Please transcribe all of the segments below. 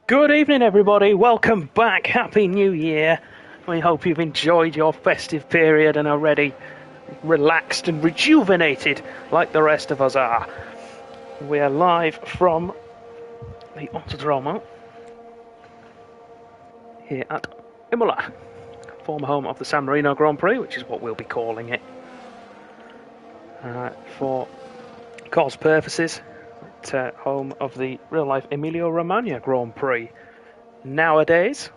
Good evening, everybody. Welcome back. Happy New Year. We hope you've enjoyed your festive period and are ready, relaxed and rejuvenated like the rest of us are. We are live from the Autodromo here at Imola, former home of the San Marino Grand Prix, which is what we'll be calling it for cause purposes. Home of the real-life Emilia-Romagna Grand Prix nowadays.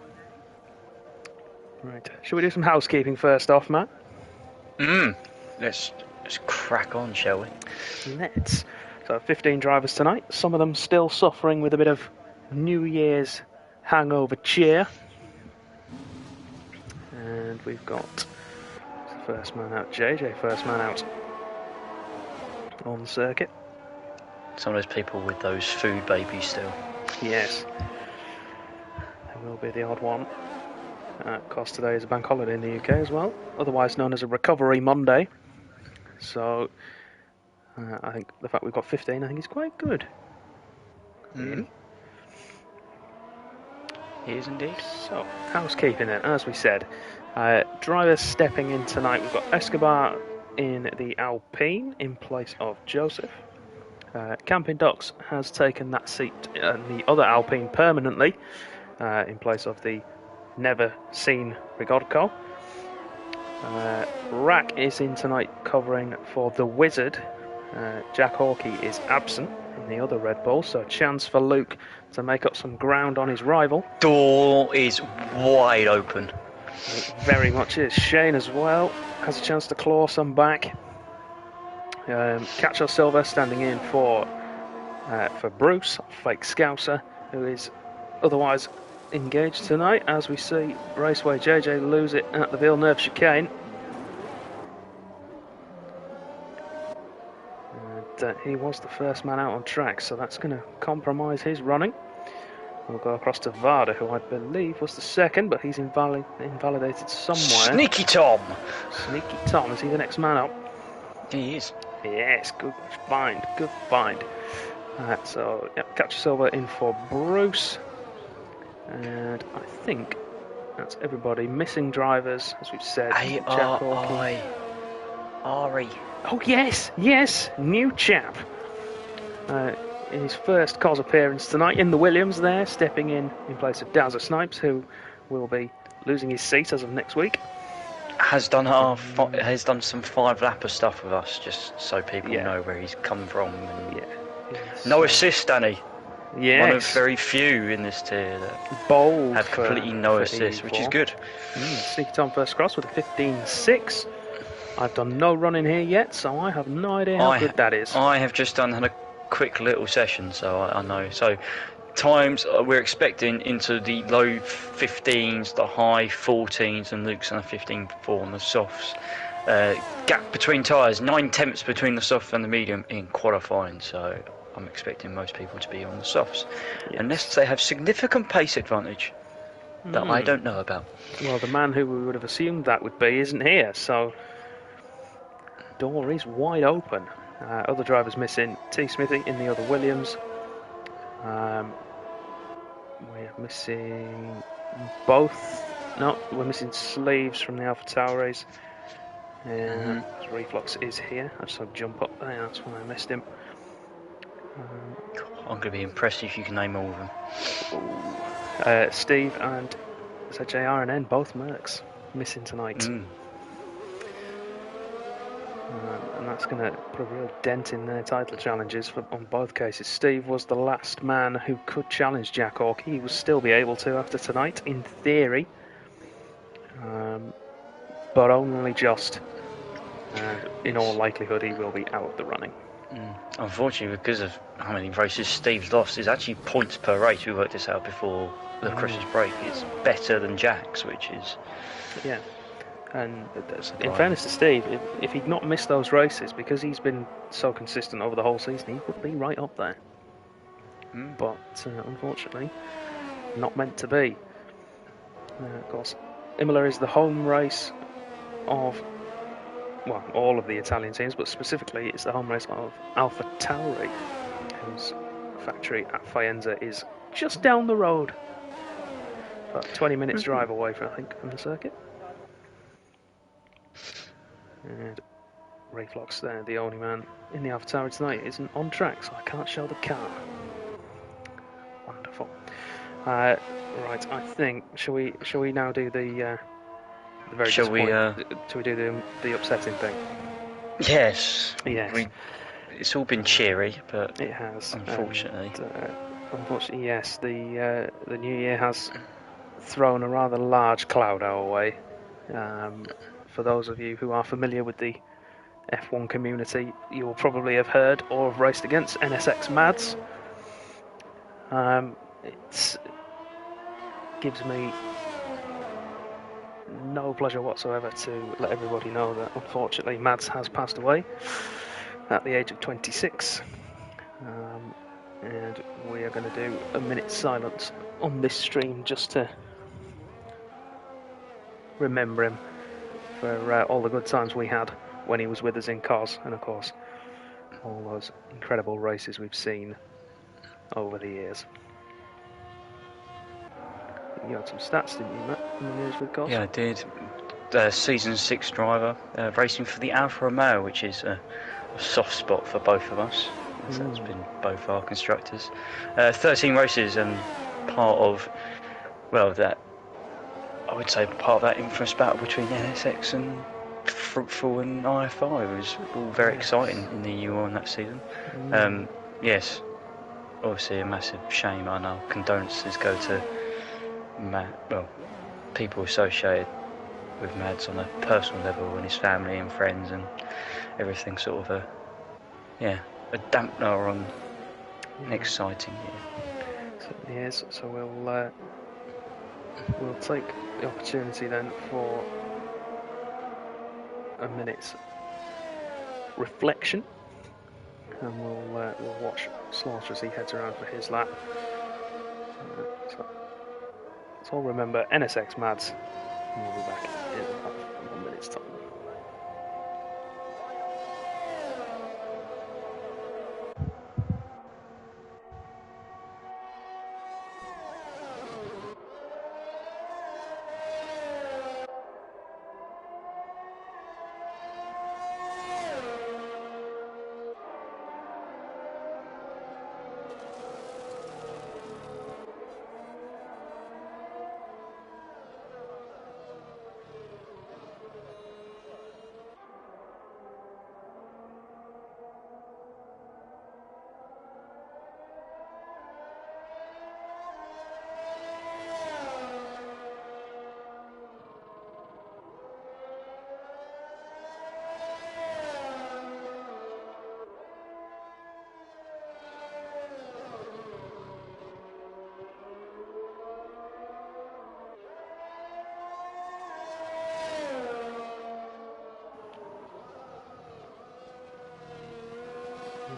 Right, should we do some housekeeping first off, Matt? Let's crack on, shall we? Let's. So 15 drivers tonight, some of them still suffering with a bit of New Year's hangover cheer. And we've got the first man out, JJ, first man out on the circuit. Some of those people with those food babies still. Yes. There will be the odd one. Of course, today is a bank holiday in the UK as well, otherwise known as a Recovery Monday. So, I think the fact we've got 15, I think is quite good. It is indeed. So, housekeeping then, as we said. Drivers stepping in tonight, we've got Escobar in the Alpine in place of Joseph. Camping Docks has taken that seat in the other Alpine permanently in place of the never seen Rigorco. Rack is in tonight covering for the Wizard. Jack Hawkey is absent in the other Red Bull, so a chance for Luke to make up some ground on his rival. Door is wide open. It very much is. Shane as well has a chance to claw some back. Cacho Silva standing in for Bruce, fake Scouser, who is otherwise engaged tonight, as we see Raceway JJ lose it at the Villeneuve chicane. And he was the first man out on track, so that's going to compromise his running. We'll go across to Varda, who I believe was the second, but he's invalidated somewhere. Sneaky Tom! Sneaky Tom, is he the next man up? He is. Yes, good find, good find. So, yeah, Cacho Silva in for Bruce. And I think that's everybody. Missing drivers, as we've said. A-R-I. R-I. Oh, yes, new chap. In his first cause appearance tonight in the Williams there, stepping in place of Dazza Snipes, who will be losing his seat as of next week. Has done some 5-lapper stuff with us, just so people know where he's come from. And no assist, Danny. Yes. One of very few in this tier that bold have completely no assist, which is good. Sneaky Tom first cross with a 15.6. I've done no running here yet, so I have no idea how good that is. I have just had a quick little session, so I know. So times we're expecting into the low 15s, the high 14s, and Luke's on a 15.4 on the softs. Gap between tyres, 9/10 between the soft and the medium in qualifying, so I'm expecting most people to be on the softs, unless they have significant pace advantage that I don't know about. Well, the man who we would have assumed that would be isn't here, so door is wide open. Other drivers missing T. Smithy in the other Williams. We're missing both. No, we're missing Sleeves from the Alpha Tauri's. Reflux is here. I just had to jump up there, that's when I missed him. I'm going to be impressed if you can name all of them. Steve and R19, both Mercs, missing tonight. And that's going to put a real dent in their title challenges on both cases. Steve was the last man who could challenge Jack Hawkey. He will still be able to after tonight, in theory. But only just. In all likelihood, he will be out of the running. Unfortunately, because of how many races Steve's lost, is actually points per race. We worked this out before the Christmas break. It's better than Jack's, which is... Yeah. And in fairness to Steve, if he'd not missed those races, because he's been so consistent over the whole season, he would be right up there. But unfortunately, not meant to be. Of course, Imola is the home race of, well, all of the Italian teams, but specifically it's the home race of Alpha Tauri, whose factory at Faenza is just down the road. About 20 minutes drive away, I think, from the circuit. And Ray Flock's there, the only man in the Avatar tonight, isn't on track, so I can't show the car. Wonderful. Right, I think shall we now do the very Shall we? Shall we do the upsetting thing? Yes. Yes. It's all been cheery, but it has. Unfortunately. Unfortunately, yes. The new year has thrown a rather large cloud our way. For those of you who are familiar with the F1 community, you will probably have heard or have raced against NSX Mads. It gives me no pleasure whatsoever to let everybody know that unfortunately Mads has passed away at the age of 26. And we are going to do a minute's silence on this stream just to remember him for all the good times we had when he was with us in cars, and of course all those incredible races we've seen over the years. You had some stats, didn't you, Matt, in the news with cars? Yeah, I did. Season 6 driver, racing for the Alfa Romeo, which is a soft spot for both of us. That's been both our constructors. 13 races and part of, well, that, I would say part of that infamous battle between NSX and Fruitful and IFI was all very exciting in the EU4 that season. Yes, obviously a massive shame. I know condolences go to Matt, well, people associated with Mads on a personal level and his family and friends and everything, sort of a dampener on an exciting year. Certainly is. So we'll take the opportunity then for a minute's reflection, and we'll watch Slaughter as he heads around for his lap. So let's all remember NSX Mads, and we'll be back in about 1 minute's time.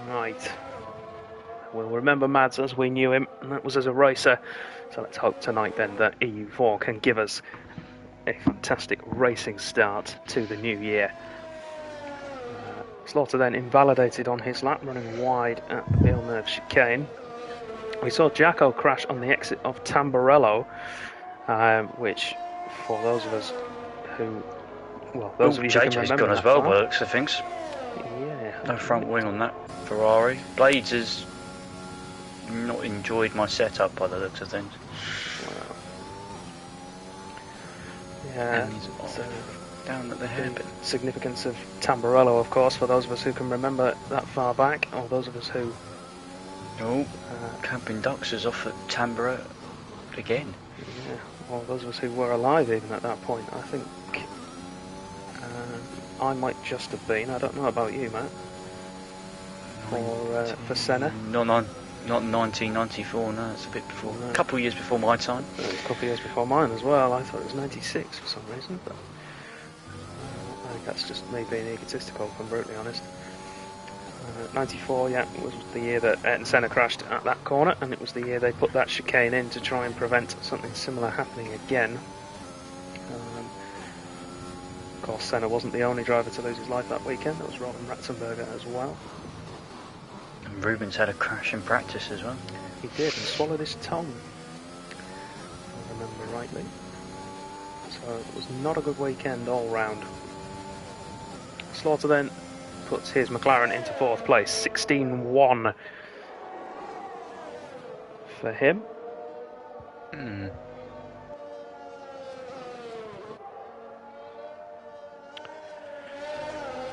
Right. We'll remember Mads as we knew him, and that was as a racer. So let's hope tonight then that EU4 can give us a fantastic racing start to the new year. Slaughter then invalidated on his lap, running wide at the Villeneuve chicane. We saw Jacko crash on the exit of Tamburello, which, for those of us who, well, those of you who can remember, gone as well, works, I think. Yeah. No front wing on that Ferrari. Blades has not enjoyed my setup by the looks of things. Wow. Yeah. So, down at the hairpin. Significance of Tamburello, of course, for those of us who can remember that far back, or those of us who... Camping Ducks is off at Tamburello again. Yeah, or those of us who were alive even at that point. I think I might just have been. I don't know about you, Matt. For Senna. Not 1994, no, it's a bit before. A couple of years before my time. It was a couple of years before mine as well. I thought it was 96 for some reason, but I think that's just me being egotistical, if I'm brutally honest. 94, was the year that Ayrton Senna crashed at that corner, and it was the year they put that chicane in to try and prevent something similar happening again. Of course, Senna wasn't the only driver to lose his life that weekend. There was Robin Ratzenberger as well. And Ruben's had a crash in practice as well. He did, and swallowed his tongue, if I remember rightly. So it was not a good weekend all round. Slaughter then puts his McLaren into 4th place, 16-1 for him. Hmm.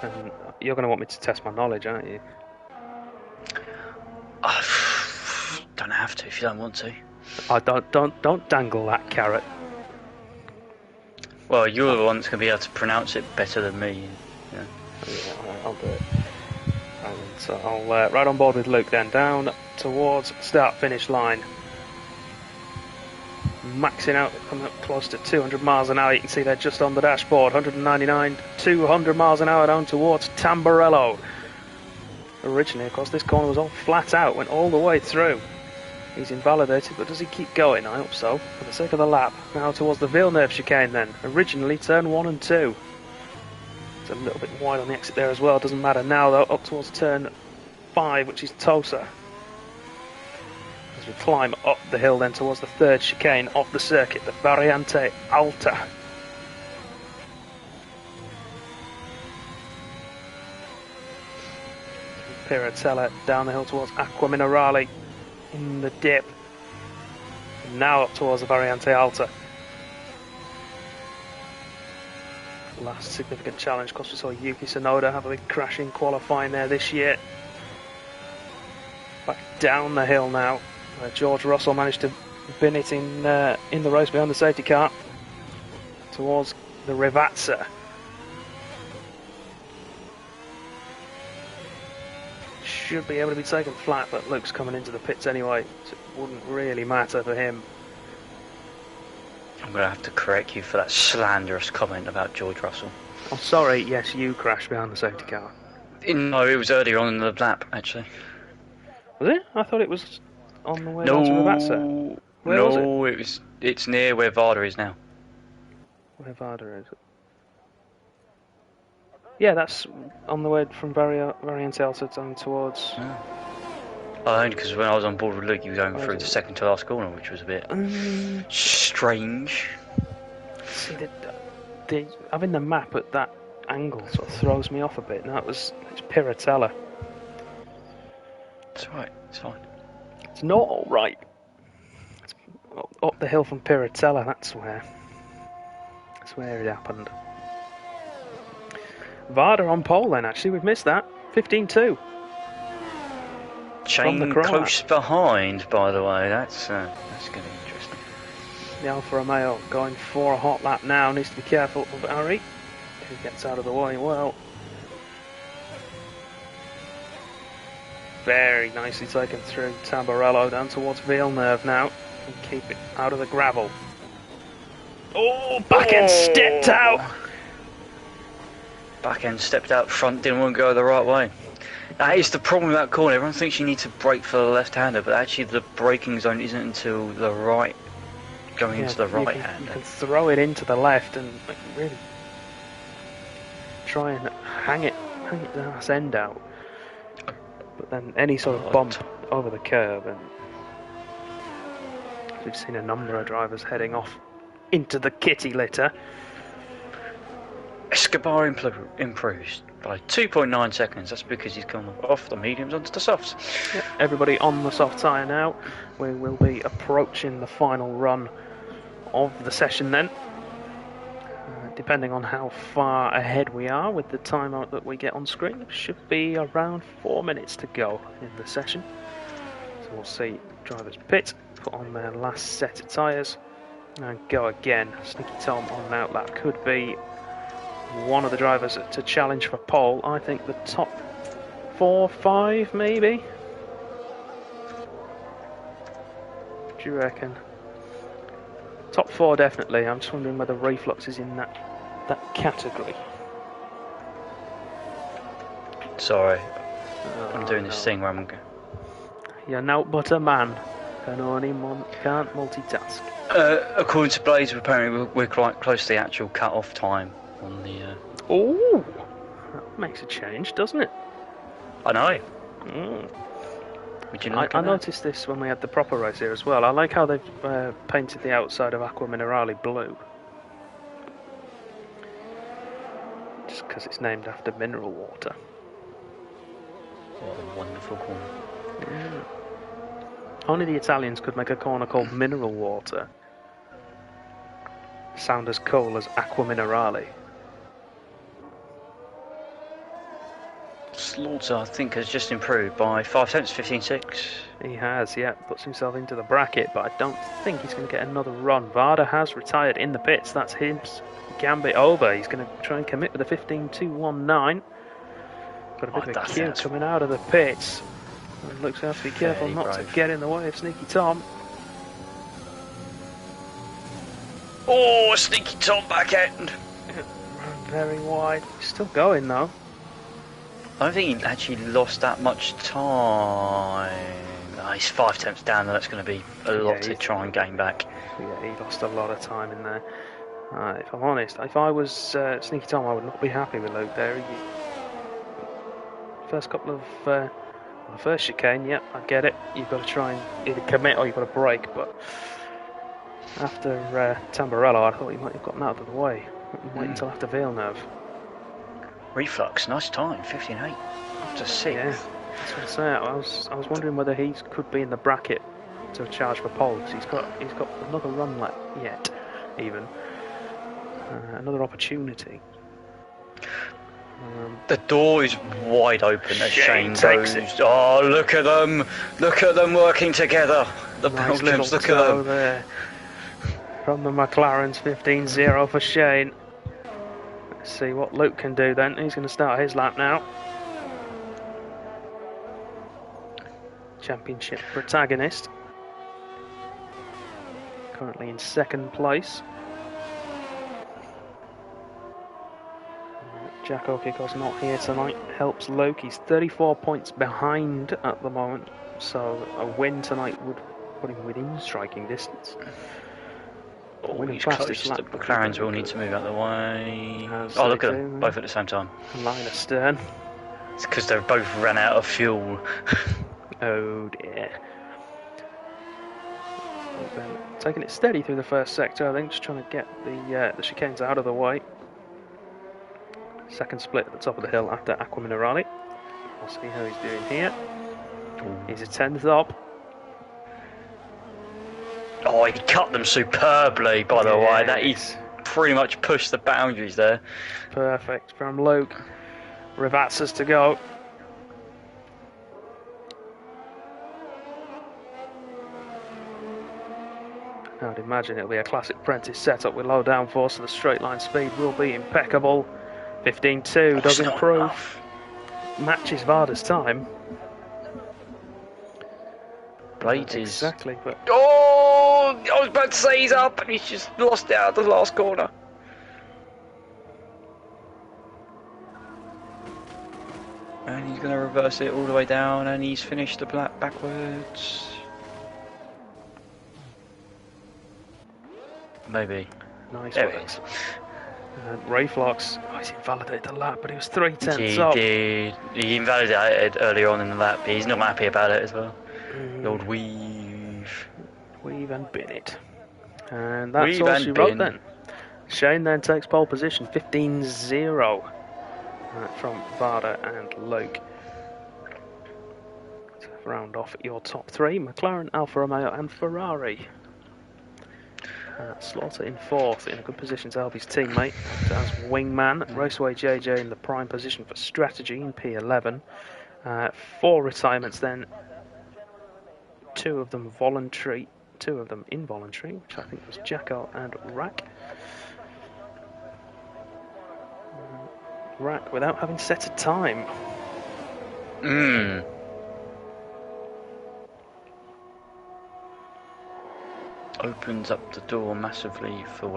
And you're going to want me to test my knowledge, aren't you? Don't have to if you don't want to. I don't dangle that carrot. Well, you're the one that's going to be able to pronounce it better than me. Yeah. Yeah, I'll do it. And so I'll ride on board with Luke then, down towards start-finish line. Maxing out, coming up close to 200 miles an hour. You can see they're just on the dashboard. 199, 200 miles an hour down towards Tamburello. Originally, of course, this corner was all flat out, went all the way through. He's invalidated, but does he keep going? I hope so, for the sake of the lap. Now towards the Villeneuve chicane then. Originally, turn 1 and 2. It's a little bit wide on the exit there as well. Doesn't matter now, though. Up towards turn 5, which is Tosa. As we climb up the hill then towards the 3rd chicane of the circuit, the Variante Alta. Piratella down the hill towards Aqua Minerale in the dip. And now up towards the Variante Alta. Last significant challenge, of course we saw Yuki Tsunoda have a big crash in qualifying there this year. Back down the hill now, where George Russell managed to bin it in the race behind the safety car towards the Rivazza. Should be able to be taken flat, but Luke's coming into the pits anyway, so it wouldn't really matter for him. I'm going to have to correct you for that slanderous comment about George Russell. Oh, sorry, yes, you crashed behind the safety car. No, it was earlier on in the lap, actually. Was it? I thought it was on the way down to Rivazza. Where was it? It's near where Varda is now. Where Varda is? Yeah, that's on the way from Variante Alta down towards... Yeah. Oh, only because when I was on board with Luke, you were going through the second to last corner, which was a bit strange. See, having the map at that angle sort of throws me off a bit. Now it's Piratella. It's alright, it's fine. It's not alright. It's up the hill from Piratella, that's where it happened. Varda on pole then, actually, we've missed that. 15-2. Chain close behind, by the way. That's going to be interesting. The Alfa Romeo going for a hot lap now. Needs to be careful of R.I.P. He gets out of the way well. Very nicely taken through Tamburello down towards Villeneuve now. And keep it out of the gravel. Oh, back end stepped out. Back end stepped out, front didn't want to go the right way. That is the problem with that corner. Everyone thinks you need to brake for the left-hander, but actually the braking zone isn't until the right, going into the right-hander. You can throw it into the left and really try and hang it the ass end out. But then any sort of bump over the curb, and we've seen a number of drivers heading off into the kitty litter. Escobar improves by 2.9 seconds. That's because he's gone off the mediums onto the softs. Yeah, everybody on the soft tyre now. We will be approaching the final run of the session then. Depending on how far ahead we are with the timeout that we get on screen, it should be around 4 minutes to go in the session. So we'll see drivers pit, put on their last set of tyres, and go again. Sneaky Tom on an outlap could be one of the drivers to challenge for pole. I think the top 4, 5 maybe. What do you reckon? Top 4 definitely. I'm just wondering whether Reflux is in that category. Sorry, I'm doing this thing where I'm... You're naught but a man. Can't multitask. According to Blaze, apparently we're quite close to the actual cut-off time on the... Oh! That makes a change, doesn't it? I know. Would you look I at that? noticed this when we had the proper race here as well. I like how they've painted the outside of Aqua Minerale blue. Just because it's named after mineral water. What a wonderful corner. Mm. Only the Italians could make a corner called mineral water sound as cool as Aqua Minerale. Slaughter, I think, has just improved by 5 tenths, 15.6. He has, yeah, puts himself into the bracket, but I don't think he's going to get another run. Varda has retired in the pits. That's his gambit over. He's going to try and commit with a 15.219. Got a bit of a queue coming out of the pits. And looks to have to be careful not to get in the way of Sneaky Tom. Oh, Sneaky Tom back end. Very wide. He's still going though. I don't think he actually lost that much time. Oh, he's 5 tenths down, and that's going to be a lot to try and gain back. Yeah, he lost a lot of time in there. If I'm honest, if I was Sneaky Tom, I would not be happy with Luke there. First couple of the first chicane, yep, I get it. You've got to try and either commit or you've got to brake. But after Tamburello, I thought he might have gotten out of the way. Wait until after Villeneuve. Reflux, nice time, 15.8 after 6. Yeah, that's what I say. I was wondering whether he could be in the bracket to charge for pole, because he's got another run left yet, even another opportunity. The door is wide open as Shane takes goes. it. Oh, look at them working together. The Nice Belgians, look little at toe them. there from the McLarens. 15.0 for Shane. Let's see what Luke can do then. He's going to start his lap now. Championship protagonist. Currently in second place. Jack Okiko's not here tonight. Helps Luke. He's 34 points behind at the moment. So a win tonight would put him within striking distance. Oh, he's close. The McLarens will need to move out of the way. Oh, look at them, both at the same time. Line astern. It's because they've both run out of fuel. Oh dear. Taking it steady through the first sector, I think, just trying to get the chicanes out of the way. Second split at the top of the hill after Aqua Minerale. We'll see how he's doing here. He's a 10th up. Oh, he cut them superbly, by the way. That he's pretty much pushed the boundaries there. Perfect from Luke. Rivazza's to go. I would imagine it'll be a classic Prentice setup with low downforce, so the straight line speed will be impeccable. 15.2 does improve. Matches Varda's time. Blades is... Exactly, but... Oh! I was about to say he's up, and he's just lost it out of the last corner. And he's going to reverse it all the way down, and he's finished the black backwards. Maybe. Nice there work. it is. And Ray Flocks, he's invalidated the lap, but he was 3/10 He up. did. He invalidated earlier on in the lap. He's not happy about it as well. The old weave. Weave and bin it. And that's Weave all and she wrote bin. then. Shane then takes pole position, 15.0 from Varda and Luke. To round off your top three, McLaren, Alfa Romeo and Ferrari. Slaughter in fourth, in a good position to help his teammate as wingman. Raceway JJ in the prime position for strategy in P11. 4 retirements then, 2 of them voluntary, 2 of them involuntary, which I think was Jacko and Rack. Rack without having set a time. Opens up the door massively for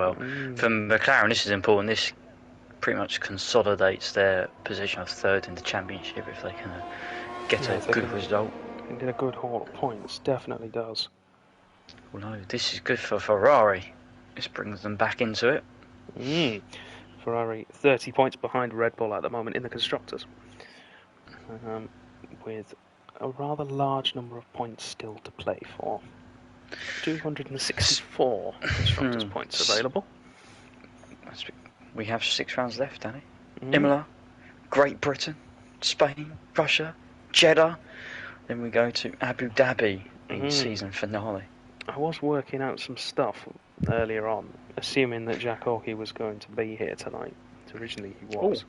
for McLaren. This is important. This pretty much consolidates their position of third in the championship if they can get a good result. They get a good haul of points, definitely does. Well, no, this is good for Ferrari. This brings them back into it. Ferrari 30 points behind Red Bull at the moment in the constructors, with a rather large number of points still to play for. 264 constructors' points available. We have 6 rounds left, Danny. Mm. Imola, Great Britain, Spain, Russia, Jeddah. Then we go to Abu Dhabi in season finale. I was working out some stuff earlier on, assuming that Jack Hawkey was going to be here tonight. Originally he was. Ooh,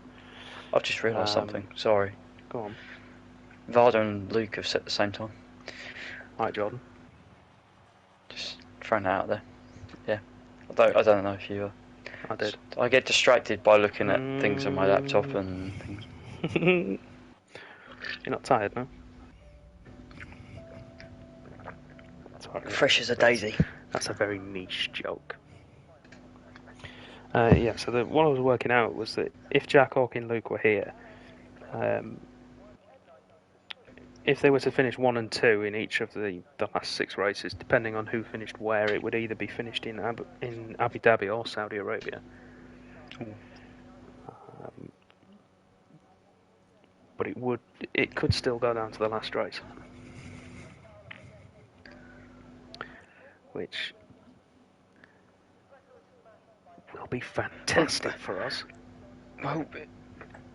I've just realised something. Sorry. Go on. Varda and Luke have set the same time. Hi, Jordan. Just throwing that out there. Yeah. I don't know if you... I did. I get distracted by looking at things on my laptop and things. You're not tired, no? Fresh as a daisy. That's a very niche joke. Yeah, so what I was working out was that if Jack Hawke and Luke were here, if they were to finish 1 and 2 in each of the last 6 races, depending on who finished where, it would either be finished in Abu Dhabi or Saudi Arabia. But it could still go down to the last race, which will be fantastic for us. Well,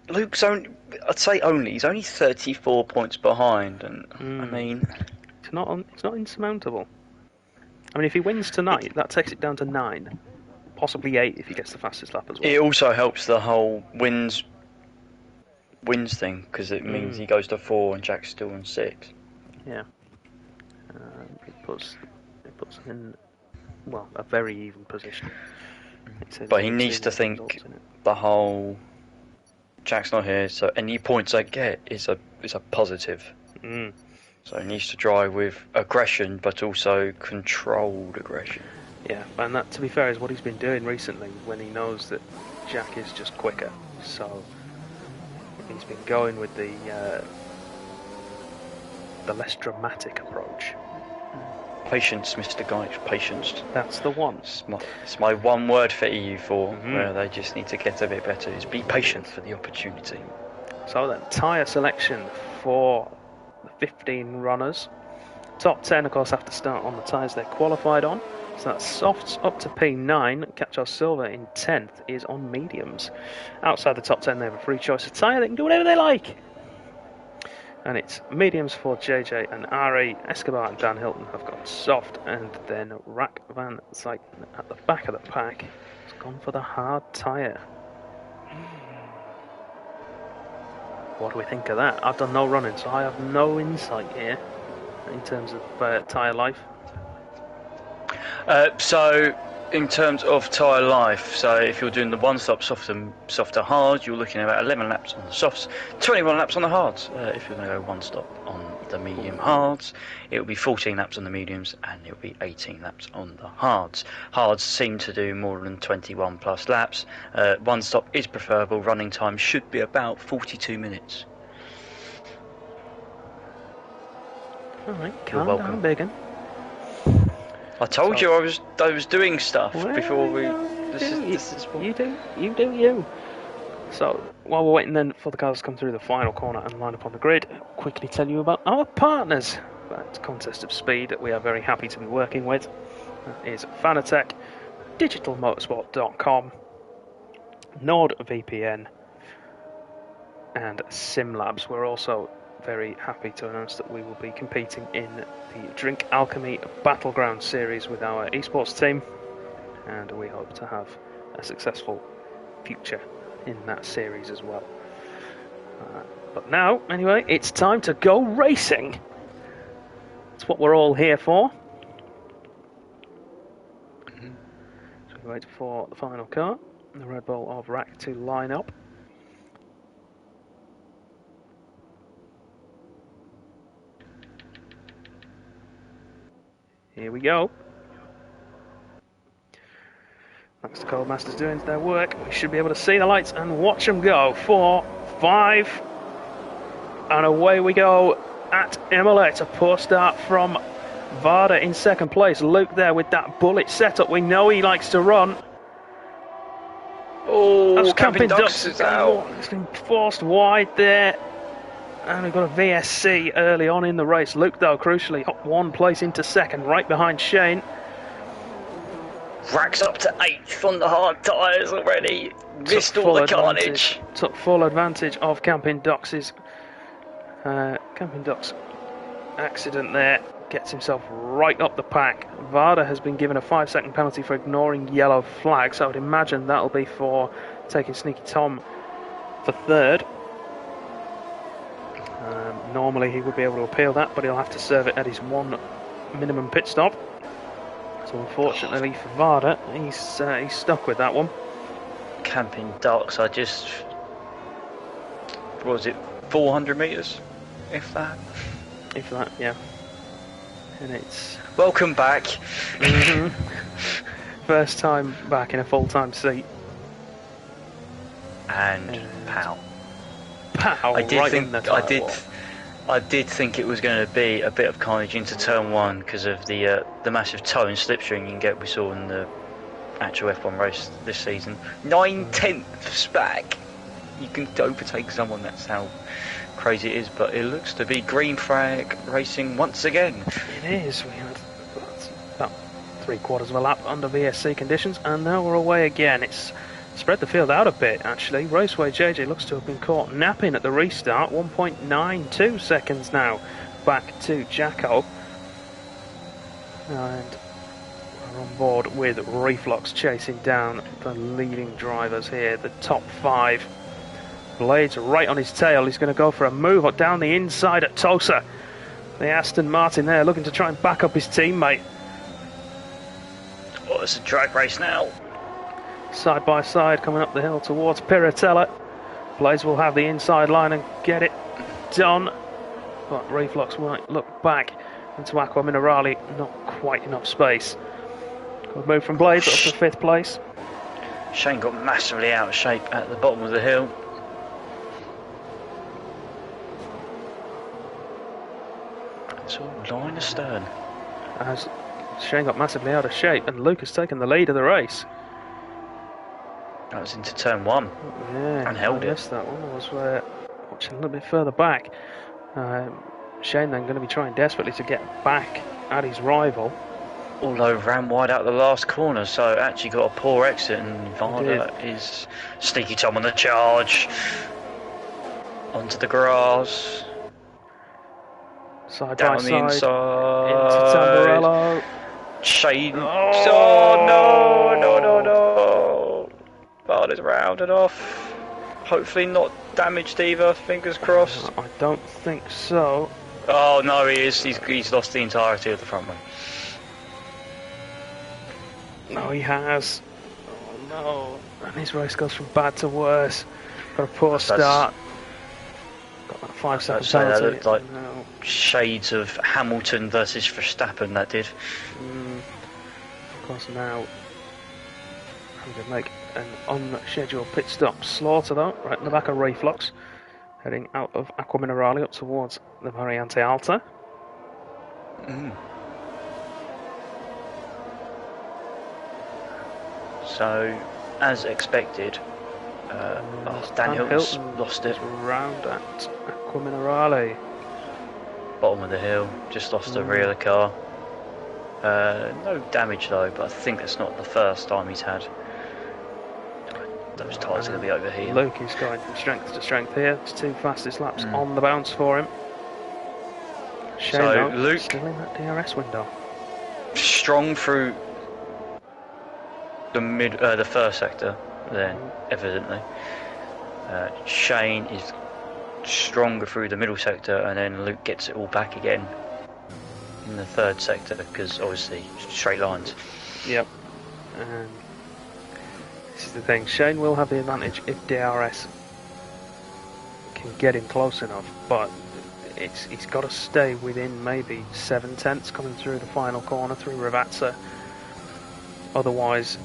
Luke's he's only 34 points behind, and I mean, it's not insurmountable. I mean, if he wins tonight, that takes it down to 9, possibly 8 if he gets the fastest lap as well. It also helps the whole wins thing, because it means he goes to 4 and Jack's still on 6. Yeah. It puts him in a very even position. But he needs to think the whole Jack's not here, so any points I get is a positive. So he needs to drive with aggression, but also controlled aggression. Yeah, and that, to be fair, is what he's been doing recently when he knows that Jack is just quicker. So he's been going with the less dramatic approach. Patience, Mr. Geich, patience. That's the one. It's my one word for EU4, where they just need to get a bit better, is be patient for the opportunity. So then, tyre selection for the 15 runners. Top 10, of course, have to start on the tyres they're qualified on. So that's softs up to P9. Capture Silver in 10th is on mediums. Outside the top 10, they have a free choice of tyre. They can do whatever they like. And it's mediums for JJ and Ari. Escobar and Dan Hilton have got soft. And then Rack Van Zyten at the back of the pack has gone for the hard tyre. What do we think of that? I've done no running, so I have no insight here in terms of tyre life. So, in terms of tyre life, so if you're doing the one-stop softer hard, you're looking at about 11 laps on the softs, 21 laps on the hards. If you're going to go one-stop on the medium hards, it will be 14 laps on the mediums, and it will be 18 laps on the hards. Hards seem to do more than 21 plus laps. One-stop is preferable. Running time should be about 42 minutes. Alright, calm down, Biggin. I told you I was doing stuff before we. You do you. So while we're waiting then for the cars to come through the final corner and line up on the grid, I'll quickly tell you about our partners. That Contest of Speed that we are very happy to be working with. That is Fanatec, DigitalMotorsport.com, NordVPN, and SimLabs. We're also very happy to announce that we will be competing in the Drink Alchemy Battleground series with our esports team, and we hope to have a successful future in that series as well. But now, anyway, it's time to go racing. That's what we're all here for. So we wait for the final car, the Red Bull of RAC, to line up. Here we go. Thanks to Codemasters doing their work, we should be able to see the lights and watch them go. 4, 5, and away we go at Imola. It's a poor start from Varda in second place. Luke there with that bullet setup. We know he likes to run. Oh, Camping Ducks is out. It's been forced wide there. And we've got a VSC early on in the race. Luke, though, crucially, up 1 place into second, right behind Shane. Racks up to 8th on the hard tyres already. Missed all the carnage. Took full advantage of Camping Doc's accident there. Gets himself right up the pack. Varda has been given a 5-second penalty for ignoring yellow flags. So I would imagine that'll be for taking Sneaky Tom for third. Normally he would be able to appeal that, but he'll have to serve it at his 1 minimum pit stop. So unfortunately for Varda, he's stuck with that one. Camping Docks, what was it, 400 metres? If that, yeah. And it's... Welcome back. First time back in a full-time seat. And pow. Pow, I did think it was going to be a bit of carnage into turn 1 because of the massive toe and slipstream we saw in the actual F1 race this season. 9/10ths back. You can overtake someone, that's how crazy it is, but it looks to be green flag racing once again. It is. We had about 3/4 of a lap under VSC conditions, and now we're away again. It's spread the field out a bit, actually. Raceway JJ looks to have been caught napping at the restart. 1.92 seconds now back to Jacko. And we're on board with Reflux chasing down the leading drivers here, the top 5. Blades right on his tail. He's going to go for a move down the inside at Tosa. The Aston Martin there looking to try and back up his teammate. Oh, it's a drag race now. Side by side coming up the hill towards Piratella. Blades will have the inside line and get it done. But Reflux might look back into Aqua Minerale. Not quite enough space. Good move from Blades up to 5th place. Shane got massively out of shape at the bottom of the hill. It's all line astern. As Shane got massively out of shape and Luke has taken the lead of the race. That was into turn 1. Yeah, and held I missed that one. I was watching a little bit further back. Shane then going to be trying desperately to get back at his rival. Although ran wide out the last corner, so actually got a poor exit, and Varda is Sneaky Tom on the charge. Onto the grass. Side down by the side, inside. into Tamburello. Shane. Oh, no. Varda's rounded off. Hopefully not damaged either, fingers crossed. I don't think so. Oh no, he is. He's lost the entirety of the front wing. No, he has. Oh no. And his race goes from bad to worse. Got a poor start. Got that 5-second penalty. That looked like shades of Hamilton versus Verstappen, that did. Of course now I'm going to make an unscheduled pit stop. Slaughter though, right in the back of Reflux. Heading out of Aqua Minerale up towards the Variante Alta. So, as expected, Dan Hilton's lost it. Round at Aqua Minerale. Bottom of the hill, just lost the rear of the car. No damage though, but I think that's not the first time he's had. Those tyres are going to be overheating. Luke is going from strength to strength here. It's 2 fastest laps on the bounce for him. Shane, so Luke still in that DRS window. Strong through the first sector, then evidently. Shane is stronger through the middle sector, and then Luke gets it all back again in the third sector because obviously straight lines. Yep. This is the thing. Shane will have the advantage if DRS can get him close enough, but he's got to stay within maybe 7/10 coming through the final corner through Ravazza. Otherwise,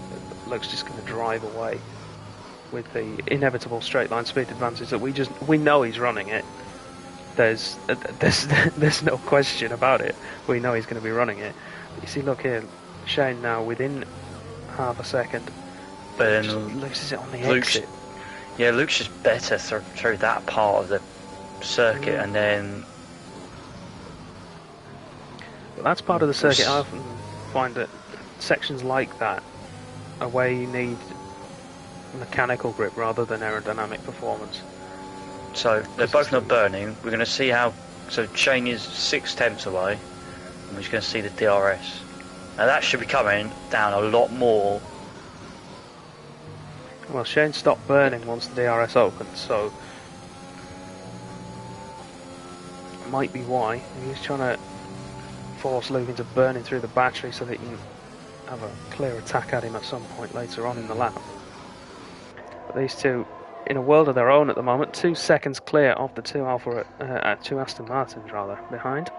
Luke's just going to drive away with the inevitable straight line speed advantage that we know he's running it. There's no question about it. We know he's going to be running it. But you see, look here, Shane now within half a second. But then loses it on the exit. Yeah, Luke's just better through that part of the circuit, and then that's part of the circuit. I often find that sections like that are where you need mechanical grip rather than aerodynamic performance. So they're both not burning. We're going to see how. So Shane is 6/10 away, and we're just going to see the DRS. Now that should be coming down a lot more. Well, Shane stopped burning once the DRS opened, so might be why. He's trying to force Luke into burning through the battery so that he can have a clear attack at him at some point later on in the lap. But these two, in a world of their own at the moment, 2 seconds clear of the two Aston Martins behind,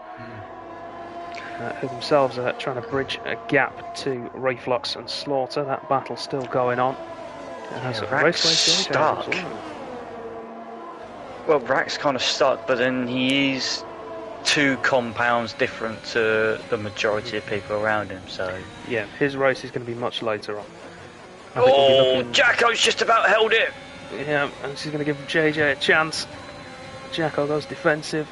who themselves are trying to bridge a gap to Reflux and Slaughter. That battle still going on. Rack's stuck. Well, Rack's kind of stuck, but then he is 2 compounds different to the majority of people around him, so... Yeah, his race is going to be much later on. Oh, Jacko's just about held it! Yeah, and she's going to give JJ a chance. Jacko goes defensive.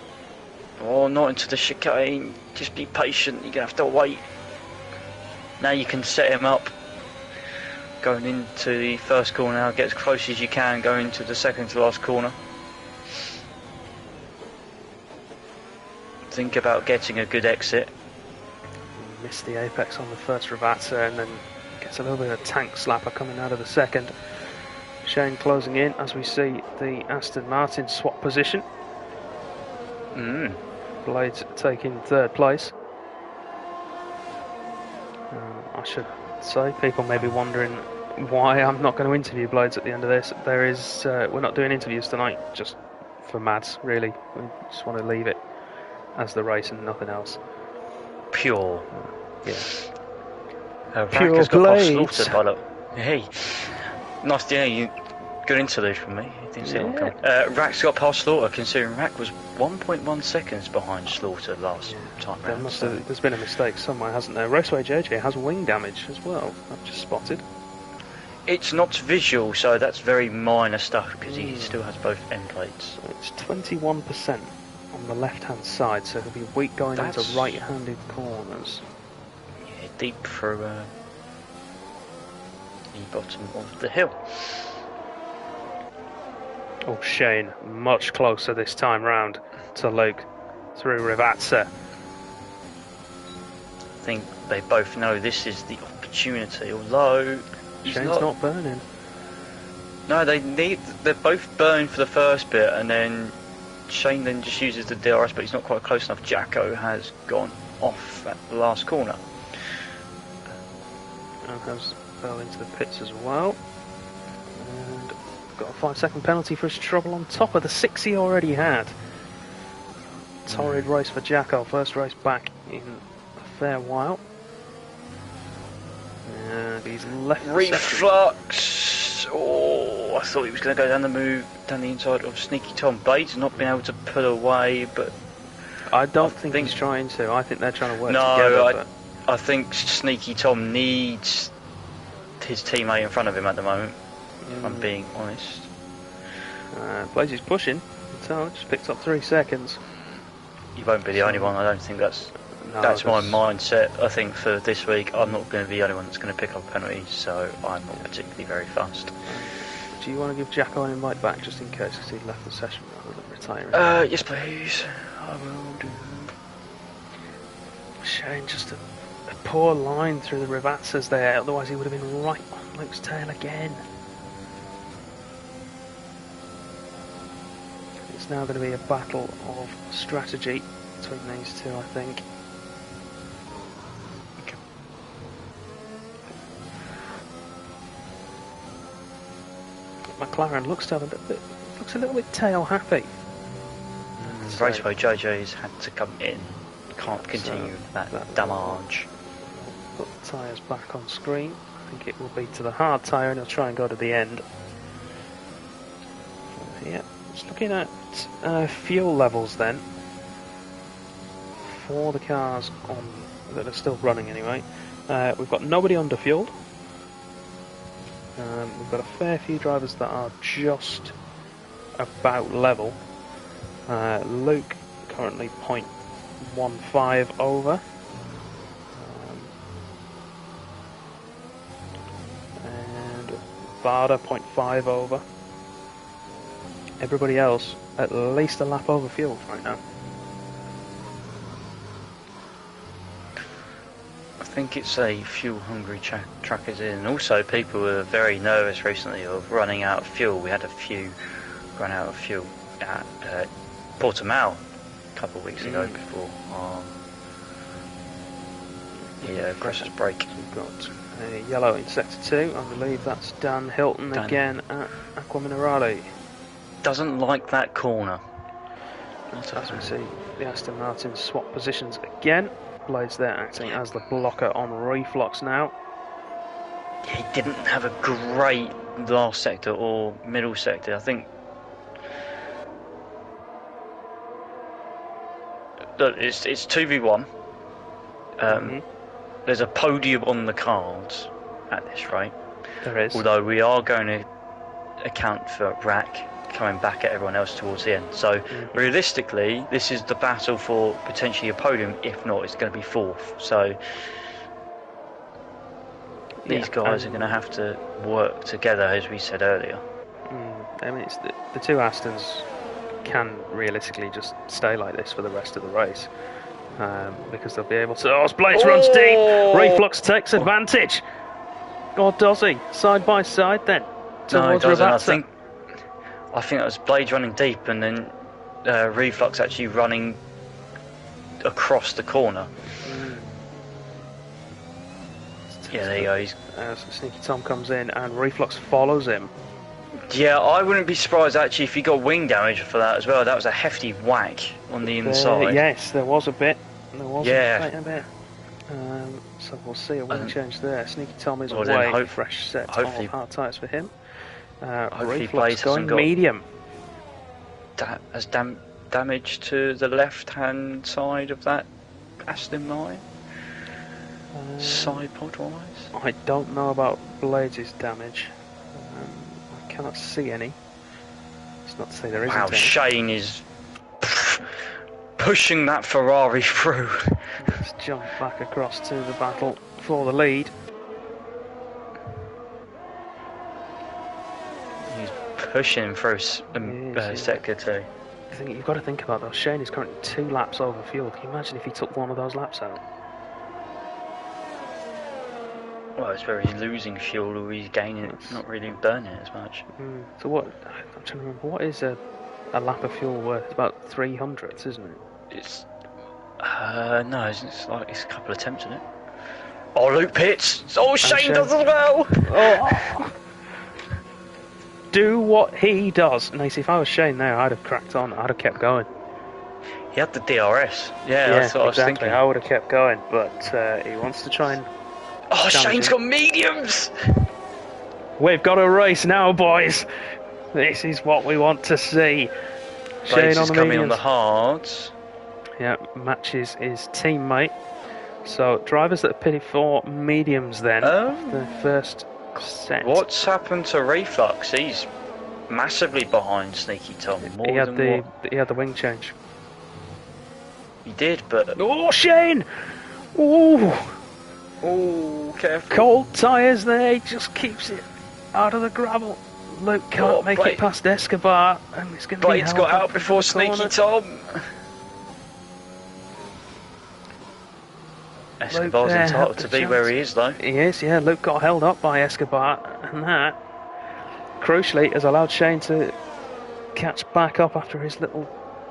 Oh, not into the chicane. Just be patient, you're going to have to wait. Now you can set him up. Going into the first corner now, get as close as you can, going into the second to last corner. Think about getting a good exit. Missed the apex on the first Ravazza and then gets a little bit of a tank slapper coming out of the second. Shane closing in as we see the Aston Martin swap position. Blades taking 3rd place. I should say, people may be wondering why I'm not going to interview Blades at the end of this. We're not doing interviews tonight, just for Mads, really. We just want to leave it as the race and nothing else. Pure. Yeah. Pure Blades. Hey, nice. Yeah, you good interlude from me. You didn't see it coming. Rack's got past Slaughter, considering Rack was 1.1 seconds behind Slaughter last time round. There's been a mistake somewhere, hasn't there? Raceway JJ has wing damage as well. I've just spotted. It's not visual, so that's very minor stuff because he still has both end plates. It's 21% on the left-hand side, so he'll be weak going into right-handed corners. Yeah, deep through the bottom of the hill. Oh, Shane, much closer this time round to Luke through Ravazza. I think they both know this is the opportunity, although Shane's not burning. No, they're both burned for the first bit, and then Shane then just uses the DRS, but he's not quite close enough. Jacko has gone off at the last corner. And has fell into the pits as well. And got a 5-second penalty for his trouble on top of the 6 he already had. Torrid race for Jacko, first race back in a fair while. And he's left Reflux. Oh, I thought he was going to go down the inside of Sneaky Tom. Blades not being able to pull away, but I don't think he's trying to. I think they're trying to work together. I think Sneaky Tom needs his teammate in front of him at the moment. If I'm being honest. Blades is pushing, so just picked up 3 seconds. You won't be the only one. I don't think that's my mindset. I think for this week, I'm not going to be the only one that's going to pick up a penalty, so I'm not particularly very fast. Do you want to give Jacko an invite back just in case, because he left the session rather than retiring? Yes, please. I will do. Shane, just a poor line through the Ravazzas there, otherwise he would have been right on Luke's tail again. It's now going to be a battle of strategy between these two, I think. McLaren looks a little bit tail happy. Raceway JJ's had to come in. Can't continue that damage. Put the tyres back on screen. I think it will be to the hard tyre and he'll try and go to the end. Yeah, just looking at fuel levels then for the cars that are still running anyway. We've got nobody underfueled. We've got a fair few drivers that are just about level. Luke currently 0.15 over. And Varda 0.5 over. Everybody else at least a lap over fuel right now. I think it's a fuel-hungry track is in. And also, people were very nervous recently of running out of fuel. We had a few run out of fuel at Portimao a couple of weeks ago before the Christmas break. We've got a yellow in sector 2. I believe that's Dan Hilton again at Aqua Minerale. Doesn't like that corner. As we see the Aston Martin swap positions again. Blades there acting as the blocker on Reflux now. He didn't have a great last sector or middle sector. I think it's 2v1. There's a podium on the cards at this rate. There is. Although we are going to account for Rack coming back at everyone else towards the end. So realistically, this is the battle for potentially a podium. If not, it's going to be fourth. So these guys are going to have to work together, as we said earlier. I mean, it's the two Astons can realistically just stay like this for the rest of the race. Because they'll be able to... Oh, Blades runs deep! Reflux takes advantage! Or does he? Side by side then? No, he doesn't. Ravazza. I think that was Blades running deep and then Reflux actually running across the corner. Yeah, there you go. Sneaky Tom comes in and Reflux follows him. Yeah, I wouldn't be surprised actually if he got wing damage for that as well. That was a hefty whack on the inside. Yes, there was a bit. There was a bit. So we'll see a wing change there. Sneaky Tom is away. Fresh set of hard tyres for him. Reflux going medium. Has damage to the left-hand side of that Aston Martin? Side pod wise? I don't know about Blades' damage. I cannot see any. It's not to say there isn't any. Shane is pushing that Ferrari through. Let's jump back across to the battle for the lead. He's pushing through sector 2. I think you've got to think about though. Shane is currently 2 laps over fuel. Can you imagine if he took one of those laps out? Well, it's whether he's losing fuel or he's gaining it, not really burning it as much. So what? I'm trying to remember. What is a lap of fuel worth? It's about 300s, isn't it? It's no, it's like it's a couple of attempts in it. Oh, Luke pits. Oh, Shane does as well. Oh. Do what he does. And if I was Shane there, I'd have cracked on. I'd have kept going. He had the DRS. Yeah, that's what I was thinking. I would have kept going, but he wants to try and... Oh, Shane's got mediums! We've got a race now, boys. This is what we want to see. Shane on the coming on the hards. Yeah, matches his teammate. So, drivers that are pitted for mediums then. The first set. What's happened to Reflux? He's massively behind Sneaky Tom. He had the wing change. He did, but... Oh, Shane! Ooh! Oh, careful. Cold tyres there, he just keeps it out of the gravel. Luke can't make it past Escobar, and it's going to be Blade's got out before Sneaky Tom. Escobar's entitled to be where he is, though. He is, yeah. Luke got held up by Escobar, and that, crucially, has allowed Shane to catch back up after his little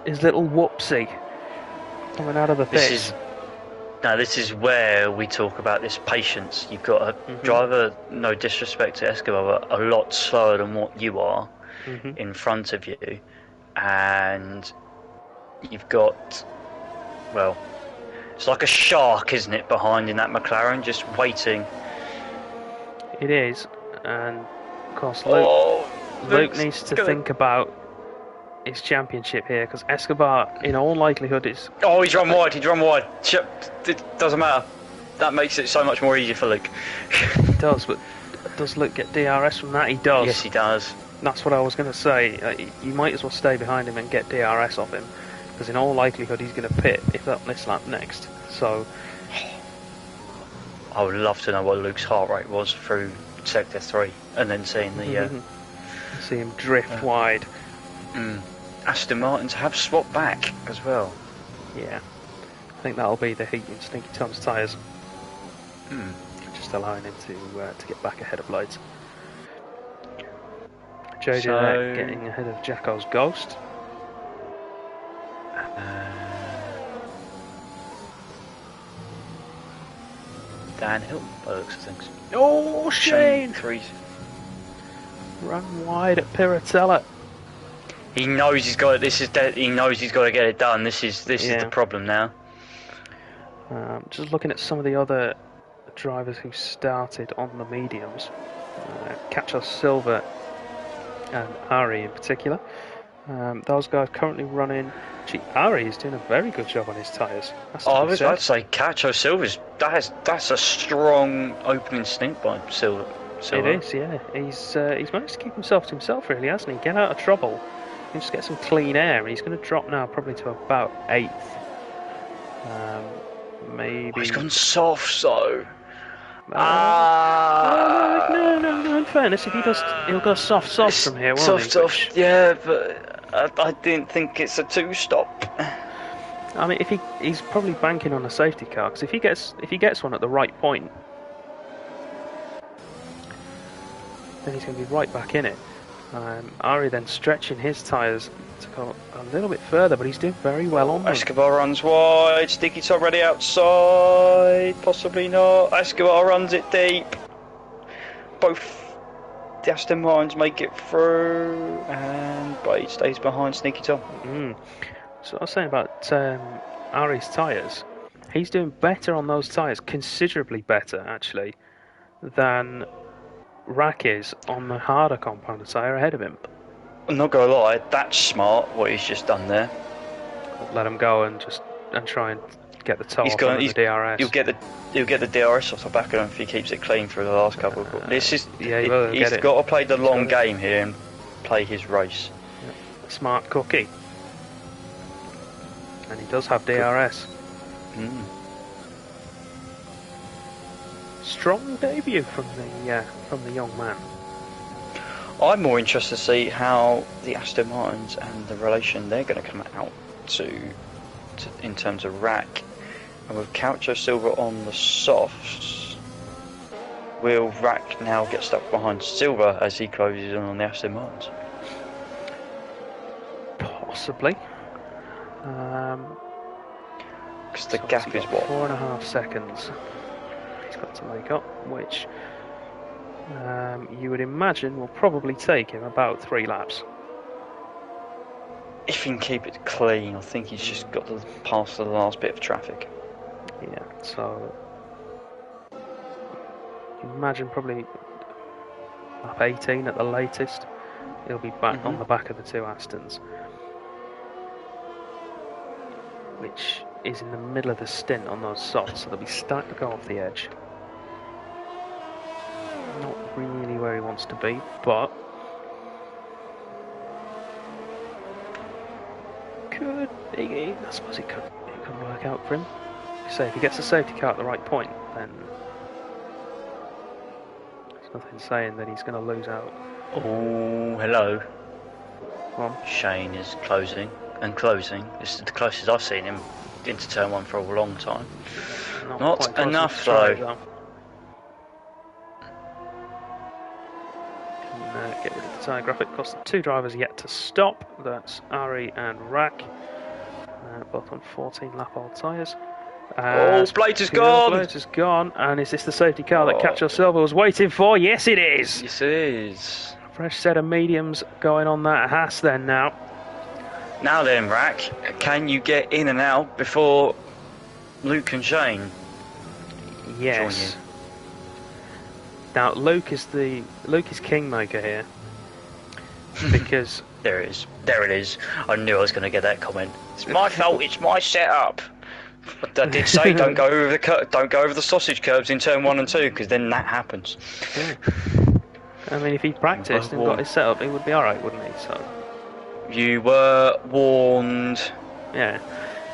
whoopsie coming out of the pits. This is where we talk about this patience. You've got a driver, no disrespect to Escobar, but a lot slower than what you are in front of you. And you've got, well, it's like a shark, isn't it, behind in that McLaren, just waiting. It is. And, of course, Luke needs to think about his championship here, because Escobar, in all likelihood, is... Oh, he's run wide, It doesn't matter. That makes it so much more easier for Luke. It does, but does Luke get DRS from that? He does. Yes, he does. That's what I was going to say. You might as well stay behind him and get DRS off him, because in all likelihood he's going to pit if not this lap next. So I would love to know what Luke's heart rate was through Sector 3, and then seeing the... see him drift wide. Aston Martins have swapped back as well. Yeah, I think that'll be the heat in Stinky Tom's tyres. Just allowing him to get back ahead of loads. JJ getting ahead of Jacko's Ghost. Dan Hilton, by the looks of things. Oh, Shane! Run wide at Piratella. He knows he's got it. He knows he's got to get it done. This is the problem now. Just looking at some of the other drivers who started on the mediums, Cacho Silva and Ari in particular. Those guys currently running. Gee, Ari is doing a very good job on his tyres. I was about to say Cacho Silva's. That's a strong opening stint by Silva. It is, yeah. He's managed to keep himself to himself, really, hasn't he? Get out of trouble. He can just get some clean air, and he's going to drop now probably to about 8th. Maybe. Oh, he's gone soft, though. No. In fairness, if he does, he'll go soft from here, won't he? Soft, yeah, but I didn't think it's a 2-stop. I mean, if he's probably banking on a safety car, because if he gets one at the right point, then he's going to be right back in it. Ari then stretching his tyres to go a little bit further, but he's doing very well on them. Escobar runs wide, Sticky Top ready outside, possibly not. Escobar runs it deep. Both the Aston Martins make it through, and Blade stays behind Sneaky Tom. So I was saying about Ari's tyres, he's doing better on those tyres, considerably better actually, than Rack is on the harder compound tyre ahead of him. I'm not gonna lie, that's smart what he's just done there. Let him go and try and get the toe off the DRS. He'll get the DRS off the back of him if he keeps it clean for the last couple of... He's got to play the long game here and play his race. Yeah. Smart cookie. And he does have DRS. Strong debut from the young man. I'm more interested to see how the Aston Martins and the relation they're going to come out to in terms of Rack. And with Cacho Silva on the softs, will Rack now get stuck behind Silva as he closes in on the Aston Martins? Possibly. Because the gap is what? 4.5 seconds. He's got to make up, which you would imagine will probably take him about 3 laps. If he can keep it clean, I think he's just got to pass the last bit of traffic. Yeah, so you imagine probably lap 18 at the latest. He'll be back on the back of the 2 Astons, which is in the middle of the stint on those softs, so they'll be starting to go off the edge. Not really where he wants to be, but I suppose it could work out for him. So if he gets a safety car at the right point, then there's nothing saying that he's going to lose out. Oh, hello. Come on. Shane is closing. This is the closest I've seen him into turn 1 for a long time. Not enough though. Get rid of the tyre graphic. Cost 2 drivers yet to stop. That's Ari and Rack, both on 14 lap old tyres. Blades is gone! Blades is gone, and is this the safety car that Cacho Silva was waiting for? Yes, it is! Yes, it is. Fresh set of mediums going on that Haas then now. Now then, Rack, can you get in and out before Luke and Shane join you? Now, Luke is kingmaker here, because... There it is. I knew I was going to get that comment. It's my fault, it's my setup. But I did say don't go over the sausage curbs in turn 1 and 2, because then that happens. Yeah. I mean, if he practiced and got his setup, he would be alright, wouldn't he? So you were warned. yeah.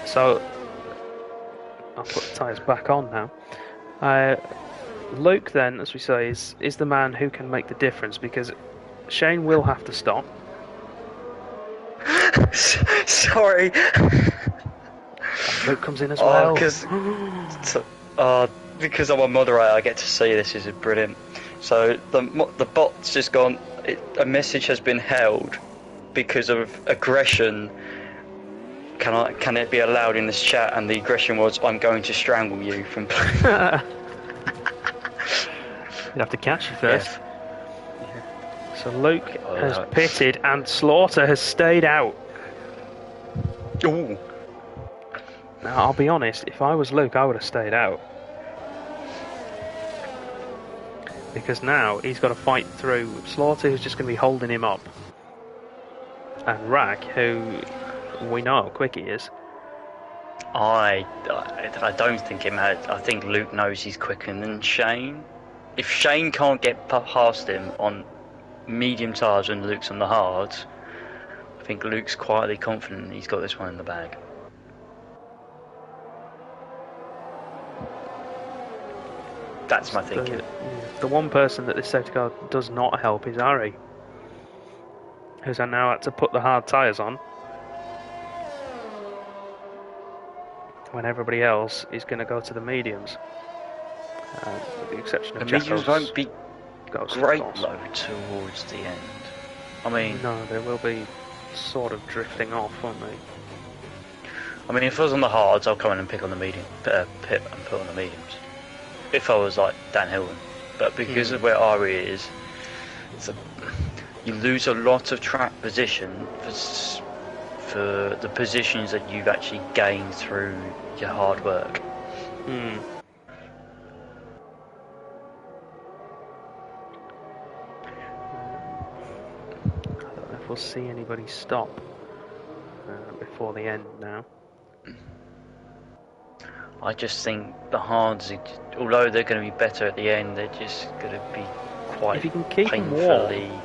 So I'll put the tyres back on now. Luke, then, as we say, is the man who can make the difference because Shane will have to stop. Sorry. Luke comes in as well. Because I'm a moderator, I get to see this. Is brilliant. So the bot's just gone. A message has been held because of aggression. Can it be allowed in this chat? And the aggression was, I'm going to strangle you from playing. You'd have to catch you first. Yes. Yeah. So Luke has pitted and Slaughter has stayed out. Ooh. Now, I'll be honest, if I was Luke, I would have stayed out. Because now he's got to fight through Slaughter, who's just going to be holding him up. And Rag, who we know how quick he is. I don't think it matters. I think Luke knows he's quicker than Shane. If Shane can't get past him on medium tyres and Luke's on the hards, I think Luke's quietly confident he's got this one in the bag. That's my thinking. The one person that this safety car does not help is R.I.P, who's now had to put the hard tyres on when everybody else is going to go to the mediums. With the exception of the mediums won't be great though towards the end. I mean, no, they will be sort of drifting off, won't they? I mean, if I was on the hards, I'll come in and pick on the medium, pit and put on the mediums. If I was like Dan Hilton, but because of where Ari is, you lose a lot of track position for the positions that you've actually gained through your hard work. I don't know if we'll see anybody stop before the end now. I just think the hards, although they're going to be better at the end, they're just going to be quite if you can keep painfully, them warm.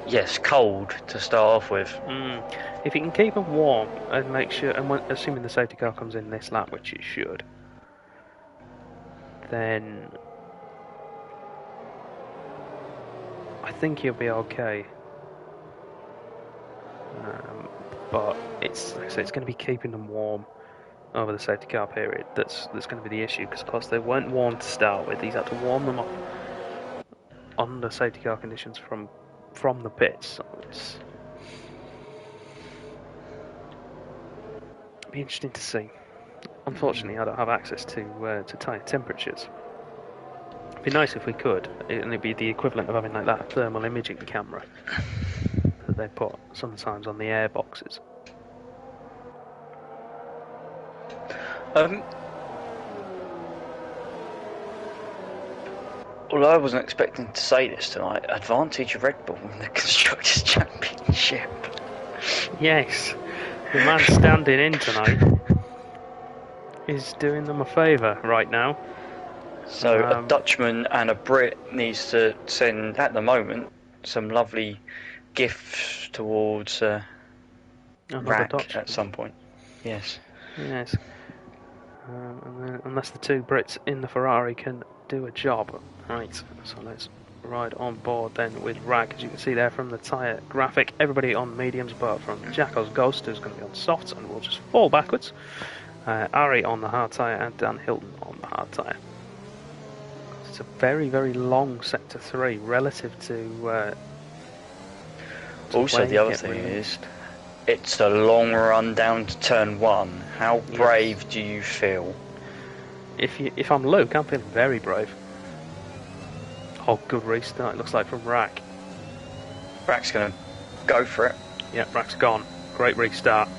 Yes, cold to start off with. If you can keep them warm and make sure, and assuming the safety car comes in this lap, which it should, then I think you'll be okay. But it's like I say, it's going to be keeping them warm over the safety car period that's going to be the issue, because of course they weren't warm to start with. He's had to warm them up under safety car conditions from the pits, so it's be interesting to see. Unfortunately, I don't have access to tyre temperatures. It'd be nice if we could, and it'd be the equivalent of having like that thermal imaging camera that they put sometimes on the air boxes. Although I wasn't expecting to say this tonight, advantage Red Bull in the Constructors' Championship. Yes, the man standing in tonight is doing them a favour right now. So a Dutchman and a Brit needs to send, at the moment, some lovely gifts towards Rack at some point. Yes. Yes. And then, unless the two Brits in the Ferrari can do a job. Right, so let's ride on board then with Rag. As you can see there from the tyre graphic, everybody on mediums apart from Jacko's Ghost, who's going to be on softs and will just fall backwards. Ari on the hard tyre and Dan Hilton on the hard tyre. It's a very, very long sector 3 relative to also, the other thing is, it's a long run down to turn 1. How brave do you feel? If I'm Luke, I'm feeling very brave. Oh, good restart, it looks like from Rack. Rack's going to go for it. Yeah, Rack's gone. Great restart.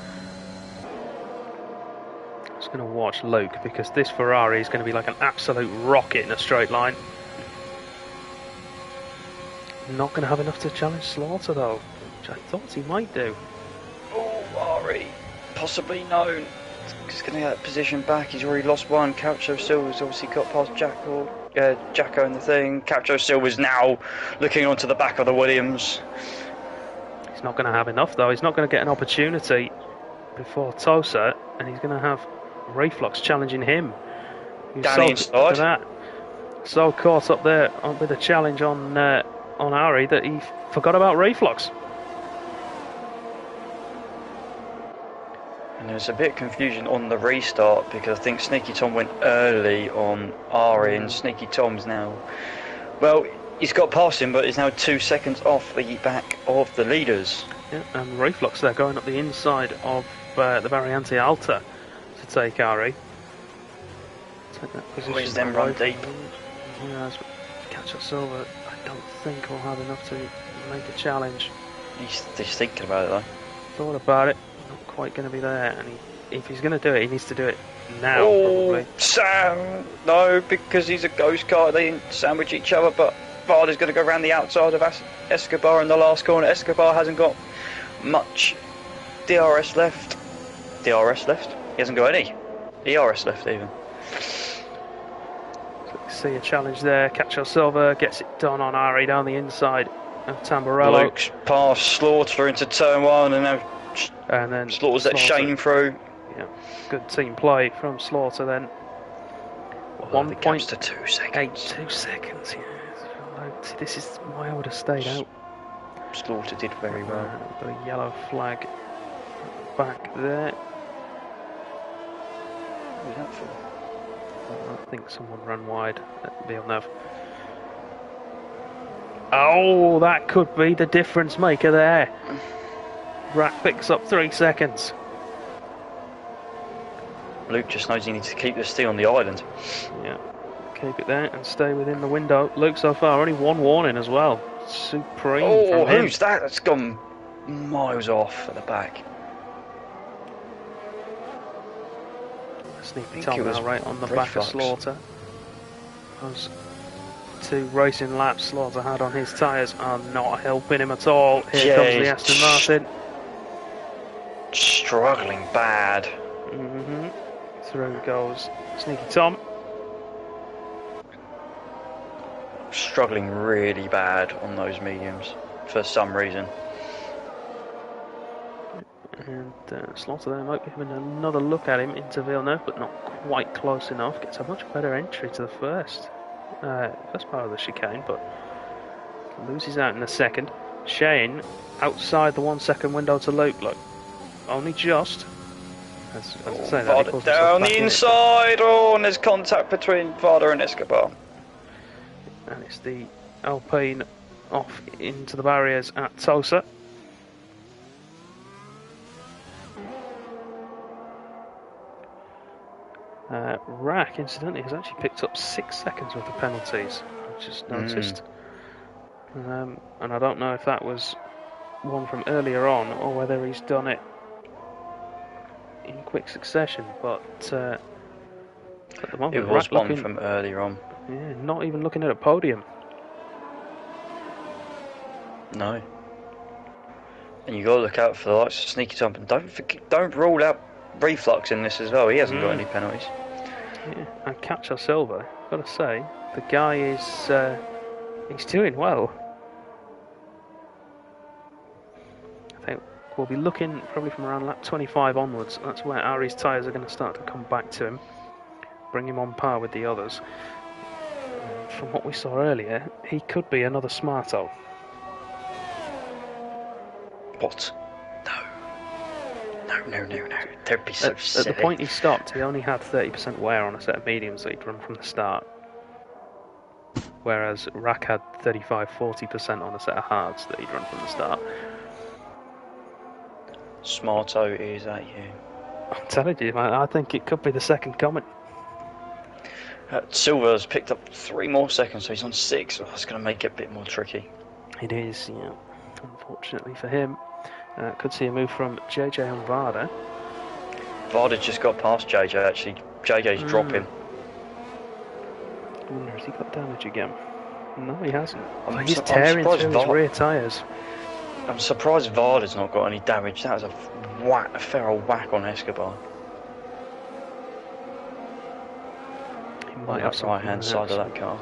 I'm just going to watch Luke, because this Ferrari is going to be like an absolute rocket in a straight line. Not going to have enough to challenge Slaughter though, which I thought he might do. Oh, Ari, possibly known. He's going to get that position back. He's already lost one. Caucho Silva's obviously got past Jacko and the thing. Caucho Silva's now looking onto the back of the Williams. He's not going to have enough though. He's not going to get an opportunity before Tosa, and he's going to have Reflux challenging him. Danny inside. That. So caught up there with a challenge on Ari that he forgot about Reflux. And there's a bit of confusion on the restart because I think Sneaky Tom went early on Ari, and Sneaky Tom's now, well, he's got past him, but he's now 2 seconds off the back of the leaders. Yeah, and Reflux there going up the inside of the Variante Alta to take Ari. Take that position. Always them run deep. Yeah, Caucho Silva, I don't think will have enough to make a challenge. He's just thinking about it though. Thought about it. Not quite going to be there, and if he's going to do it, he needs to do it now. Oh, probably. Sam! No, because he's a ghost car. They didn't sandwich each other, but Varda's going to go around the outside of Escobar in the last corner. Escobar hasn't got much DRS left. DRS left? He hasn't got any. ERS left even. So we see a challenge there. Caucho Silva gets it done on Ari down the inside of Tamburello. Luke's past Slaughter into turn one, and now then Slaughter's let Shane through. Yeah, good team play from Slaughter then. Well, 1 the point gap's to 2 seconds. 2 seconds. Yeah. This is why I would have stayed out. Slaughter did very well. Got a yellow flag back there. What was that for? I think someone ran wide at Villeneuve. Oh, that could be the difference maker there. Rack picks up 3 seconds. Luke just knows he needs to keep the steal on the island. Yeah, keep it there and stay within the window. Luke so far only one warning as well. Supreme. Oh, from him. who's that? That's gone miles off at the back. Sneaky Tom now right on the back of Slaughter. Those 2 racing laps Slaughter had on his tyres are not helping him at all. Here comes the Aston Martin. Struggling bad. Through goes Sneaky Tom. Struggling really bad on those mediums for some reason. And Slaughter there might be having another look at him into Villeneuve, but not quite close enough. Gets a much better entry to the first part of the chicane, but loses out in the second. Shane outside the 1 second window to Luke. Look, only just. As I say, that down the inside. Oh, and there's contact between Varda and Escobar. And it's the Alpine off into the barriers at Tosa. Rack, incidentally, has actually picked up 6 seconds worth of penalties. I've just noticed. And I don't know if that was one from earlier on or whether he's done it in quick succession, but at the moment it was one from earlier on. Yeah, not even looking at a podium. No. And you got to look out for the likes of Sneaky Tom, and don't rule out Reflux in this as well. He hasn't got any penalties. Yeah, and Caucho Silva, I've got to say, the guy is he's doing well. I think we'll be looking probably from around lap 25 onwards. That's where Ari's tyres are going to start to come back to him, bring him on par with the others. From what we saw earlier, he could be another Smarto. What? No. Don't be so silly. At the point he stopped, he only had 30% wear on a set of mediums that he'd run from the start. Whereas Rack had 35-40% on a set of hards that he'd run from the start. Smarto is at you. I'm telling you, man, I think it could be the second coming. Silver's picked up 3 more seconds, so he's on 6. Oh, that's going to make it a bit more tricky. It is, yeah. Unfortunately for him. Could see a move from JJ on Varda. Varda just got past JJ, actually. JJ's dropping. I wonder, has he got damage again? No, he hasn't. He's tearing through his rear tyres. I'm surprised Varda's not got any damage. That was a feral whack on Escobar. on that right hand side of that car.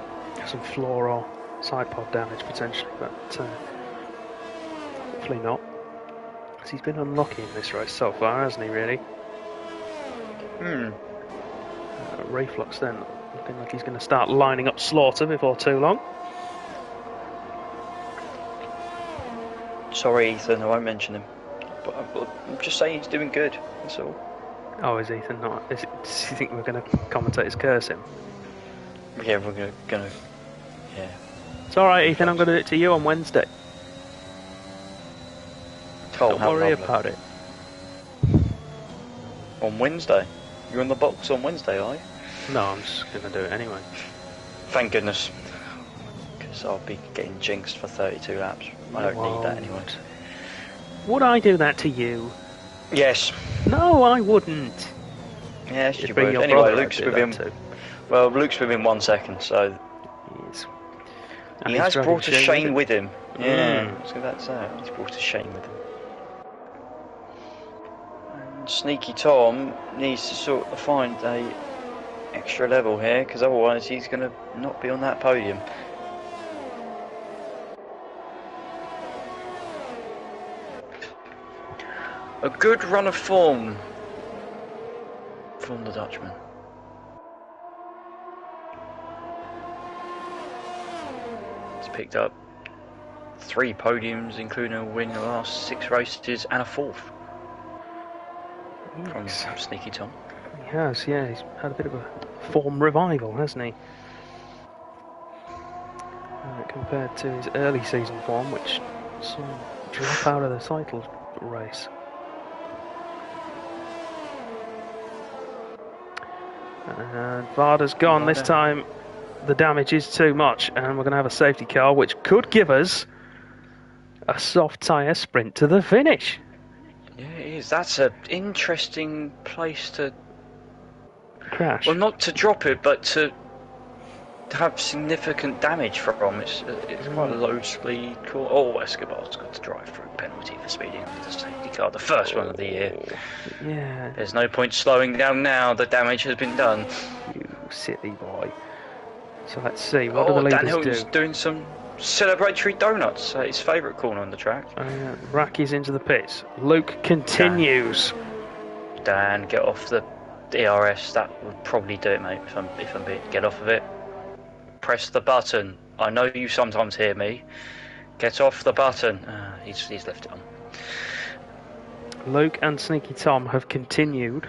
Some floor or side pod damage potentially, but hopefully not. Because he's been unlucky in this race so far, hasn't he, really? Reflux then, looking like he's going to start lining up Slaughter before too long. Sorry, Ethan, I won't mention him. But I'm just saying he's doing good, that's all. Oh, is Ethan not? Do you think we're going to commentators curse him? Yeah, we're gonna yeah. It's alright, Ethan, I'm going to do it to you on Wednesday. Oh, Don't worry about it. On Wednesday? You're in the box on Wednesday, are you? No, I'm just going to do it anyway. Thank goodness. Because I'll be getting jinxed for 32 laps. I don't need that anyway. Would I do that to you? Yes. No, I wouldn't. Yes, you would. Anyway, Luke's within... Well, Luke's within 1 second, so... He has brought a Shane with him. Yeah, so that's that. He's brought a Shane with him. And Sneaky Tom needs to sort of find a extra level here, because otherwise he's going to not be on that podium. A good run of form from the Dutchman. He's picked up 3 podiums, including a win in the last 6 races and a 4th from Sneaky Tom. He has, yeah. He's had a bit of a form revival, hasn't he? Compared to his early season form, which saw him drop out of the title race. And Varda's gone this time. The damage is too much, and we're going to have a safety car, which could give us a soft tyre sprint to the finish. Yeah, it is. That's an interesting place to crash. Well, not to drop it, but to have significant damage from. It's quite a low speed call. Oh, Escobar's got to drive through penalty for speeding under the safety car, the first one of the year. Yeah. There's no point slowing down now. The damage has been done. You silly boy. So let's see. What do the leaders Dan Hilton's do? doing some celebratory donuts at his favourite corner on the track. Racky's into the pits. Luke continues. Dan, get off the DRS. That would probably do it, mate. If I'm get off of it. Press the button. I know you sometimes hear me. Get off the button. He's left it on. Luke and Sneaky Tom have continued.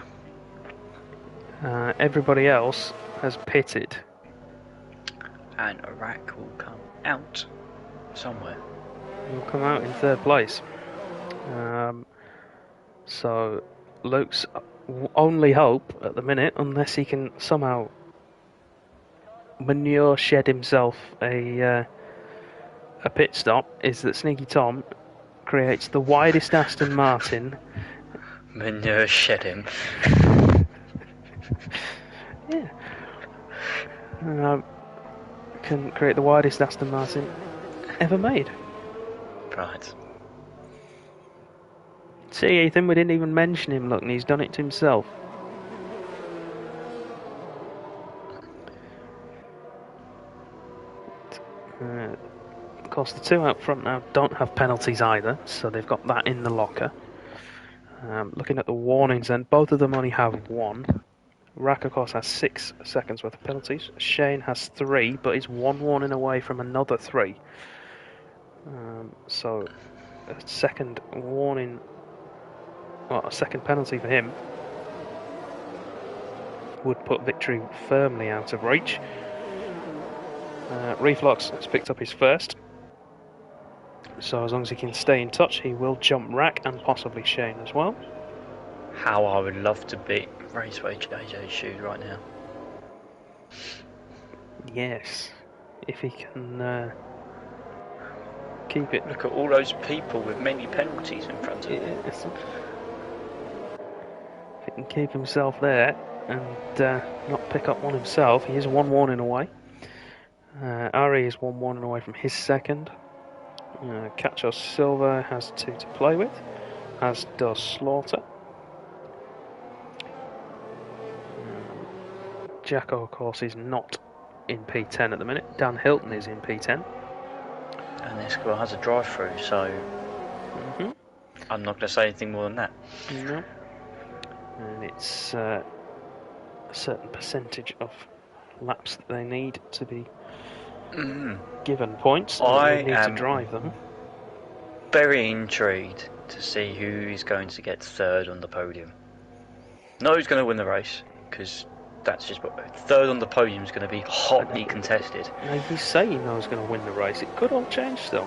Everybody else has pitted. And Iraq will come out somewhere. He'll come out in 3rd place. So Luke's only hope at the minute, unless he can somehow manure shed himself a pit stop, is that Sneaky Tom creates the widest Aston Martin. Manure shed him. Yeah. Can create the widest Aston Martin ever made. Right. See, Ethan, we didn't even mention him. Look, and he's done it to himself. Of course, the 2 out front now don't have penalties either, so they've got that in the locker. Looking at the warnings then, both of them only have 1. Rack, of course, has 6 seconds worth of penalties. Shane has 3, but is 1 warning away from another 3. So, a second warning, well, a second penalty for him would put victory firmly out of reach. Reflux has picked up his first. So as long as he can stay in touch, he will jump Rack and possibly Shane as well. How I would love to beat Raceway JJ's shoes right now. Yes, if he can keep it. Look at all those people with many penalties in front of him. Yes. If he can keep himself there and not pick up one himself, he is 1 warning away. Ari is 1 warning away from his second. Cacho Silva has 2 to play with, as does Slaughter. Jacko, of course, is not in P10 at the minute. Dan Hilton is in P10. And this girl has a drive-through, so I'm not going to say anything more than that. No. And it's a certain percentage of laps that they need to be given points. I they need am to drive them. very intrigued to see who is going to get third on the podium. Not who's going to win the race, because that's just third on the podium is going to be hotly contested. Now, you say you know who's going to win the race. It could all change still.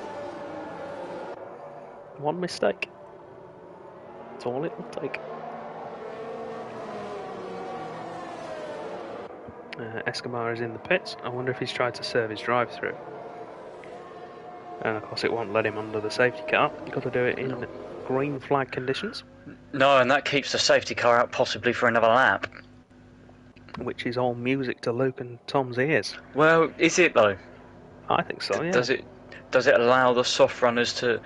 One mistake. That's all it will take. Escobar is in the pits. I wonder if he's tried to serve his drive-through. And of course it won't let him under the safety car. You've got to do it in green flag conditions. No, and that keeps the safety car out possibly for another lap. Which is all music to Luke and Tom's ears. Well, is it though? I think so, yeah. Does it allow the soft runners to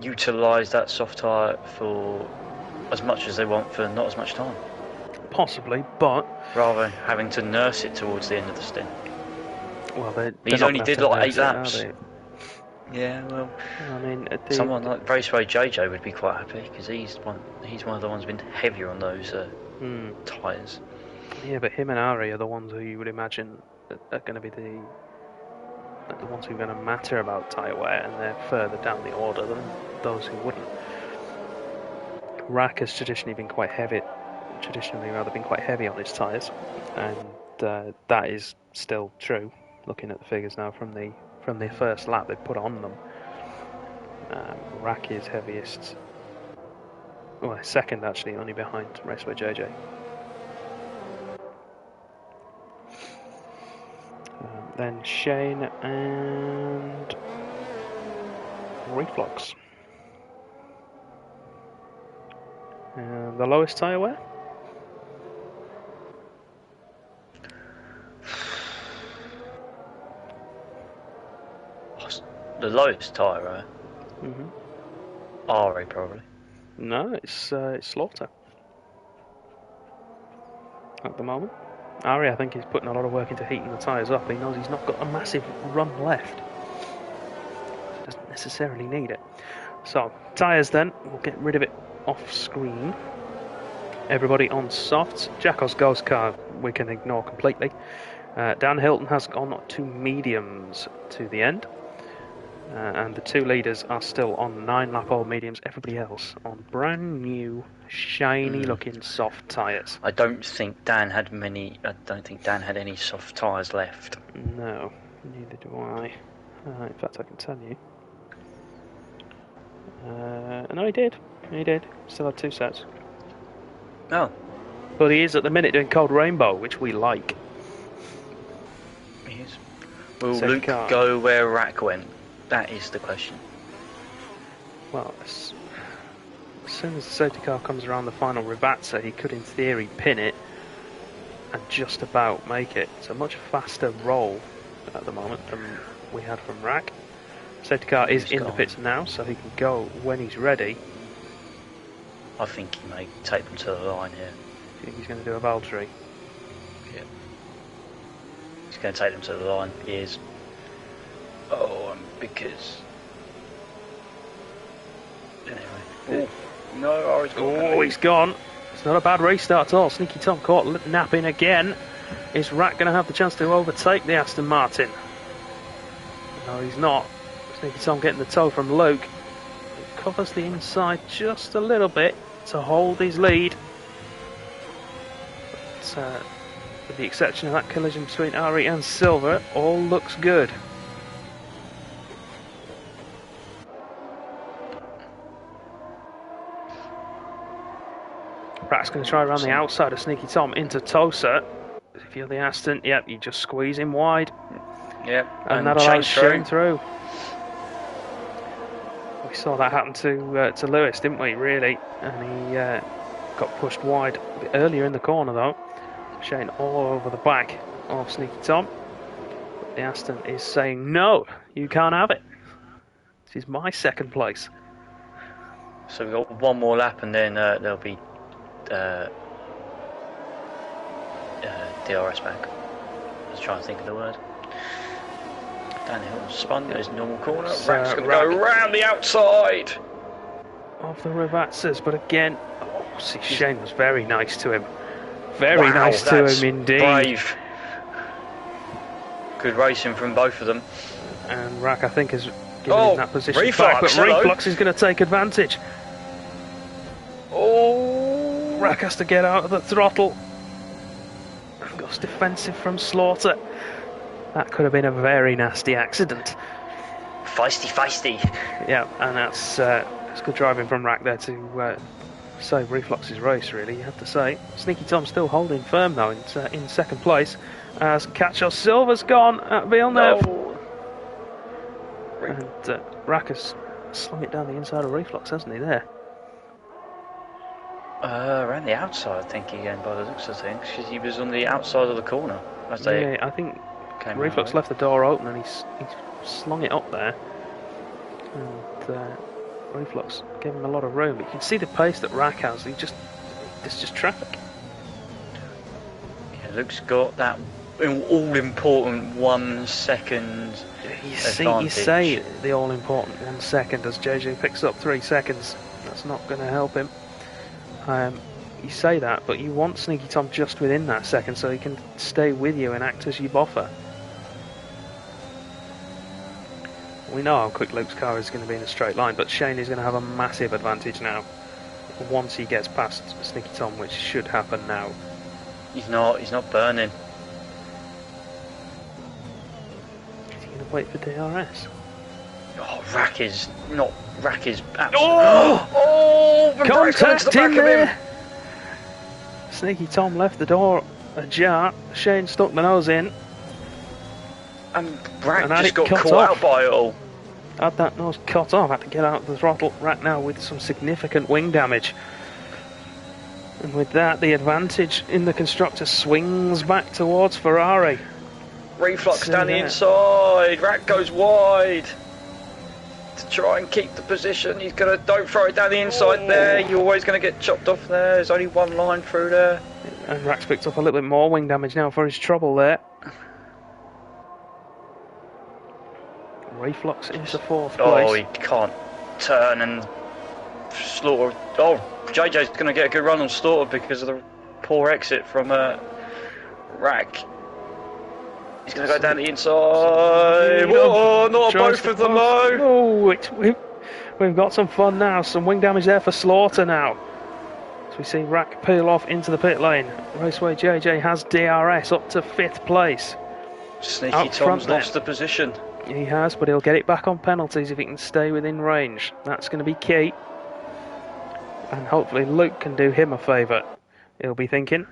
utilise that soft tyre for as much as they want for not as much time? Possibly, but rather having to nurse it towards the end of the stint. Well, he's only did like 8 laps. Yeah, well, I mean, someone like Raceway JJ would be quite happy because he's one of the ones who's been heavier on those tyres. Yeah, but him and Ari are the ones who you would imagine are going to be the ones who are going to matter about tyre wear, and they're further down the order than those who wouldn't. Rack has traditionally been quite heavy on his tyres, and that is still true. Looking at the figures now from the first lap they put on them, Rack is heaviest. Well, second actually, only behind Raceway JJ. Then Shane and Reflux. And the lowest tyre wear? The lowest tyre wear? R.I.P probably. No, it's Slaughter. At the moment. Ari, I think he's putting a lot of work into heating the tyres up. He knows he's not got a massive run left. He doesn't necessarily need it. So, tyres then. We'll get rid of it off screen. Everybody on softs. Jacko's ghost car we can ignore completely. Dan Hilton has gone to mediums to the end. And the two leaders are still on 9-lap-old mediums. Everybody else on brand new, shiny-looking soft tyres. I don't think Dan had any soft tyres left. No, neither do I. In fact, I can tell you. No, he did. He did. Still had 2 sets. Oh. But he is at the minute doing Cold Rainbow, which we like. He is. Will Luke go where Rack went? That is the question. Well, as soon as the safety car comes around the final Rivatsa, he could in theory pin it and just about make it. It's a much faster roll at the moment than we had from Rack. Safety car is in the pits now, so he can go when he's ready. I think he may take them to the line here. Do you think he's going to do a Valtteri? Yeah. He's going to take them to the line. He is. Because... Anyway. He's gone. It's not a bad restart at all. Sneaky Tom caught napping again. Is Rat going to have the chance to overtake the Aston Martin? No, he's not. Sneaky Tom getting the toe from Luke. He covers the inside just a little bit to hold his lead. But, with the exception of that collision between Ari and Silver, all looks good. Rat's going to try around the outside of Sneaky Tom into Tosa. If you're the Aston, yep, you just squeeze him wide. Yep, and that allows Shane through. We saw that happen to Lewis, didn't we, really? And he got pushed wide a bit earlier in the corner, though. Shane all over the back of Sneaky Tom. But the Aston is saying, no, you can't have it. This is my second place. So we've got one more lap and then there'll be DRS back. I was trying to think of the word. Downhill spun, there's normal corner. Rack's going to go round the outside of the Rivazzas, but again, see, Shane was very nice to him. Very nice to him indeed. Brave. Good racing from both of them. And Rack, I think, has given him that position Reflux, back, but Reflux is going to take advantage. Oh! Rack has to get out of the throttle. Goes defensive from Slaughter. That could have been a very nasty accident. Feisty. Yeah, and that's good driving from Rack there to save Reflux's race, really, you have to say. Sneaky Tom still holding firm, though, in second place, as Catcho Silva's gone at Villeneuve. No. And Rack has slung it down the inside of Reflux, hasn't he, there? Around the outside, I think, again, by the looks of things, because he was on the outside of the corner. Yeah, I think Reflux left the door open and he's slung it up there. And Reflux gave him a lot of room. But you can see the pace that Rack has. It's just traffic. Yeah, Luke's got that all-important 1 second advantage. You say the all-important 1 second as JJ picks up 3 seconds. That's not going to help him. You say that, but you want Sneaky Tom just within that second so he can stay with you and act as your buffer. We know how quick Luke's car is going to be in a straight line, but Shane is going to have a massive advantage now once he gets past Sneaky Tom, which should happen now. He's not burning. Is he going to wait for DRS? Oh, Rack is contact in there! Sneaky Tom left the door ajar. Shane stuck the nose in. And Rack just got caught out by it all. Had that nose cut off, had to get out of the throttle. Rack now with some significant wing damage. And with that, the advantage in the constructor swings back towards Ferrari. Reflux down the inside. Rack goes wide to try and keep the position. He's gonna don't throw it down the inside there. You're always gonna get chopped off there. There's only one line through there. And Rack's picked up a little bit more wing damage now for his trouble there. Reflux into 4th place. Oh, he can't turn and Slaughter. Oh, JJ's going to get a good run on Slaughter because of the poor exit from Rack. He's going to go down the inside. Whoa, not both of them though. Oh, we've got some fun now. Some wing damage there for Slaughter now. So we see Rack peel off into the pit lane. Raceway JJ has DRS up to 5th place. Sneaky Tom's lost the position. He has, but he'll get it back on penalties if he can stay within range. That's going to be key. And hopefully Luke can do him a favour, he'll be thinking.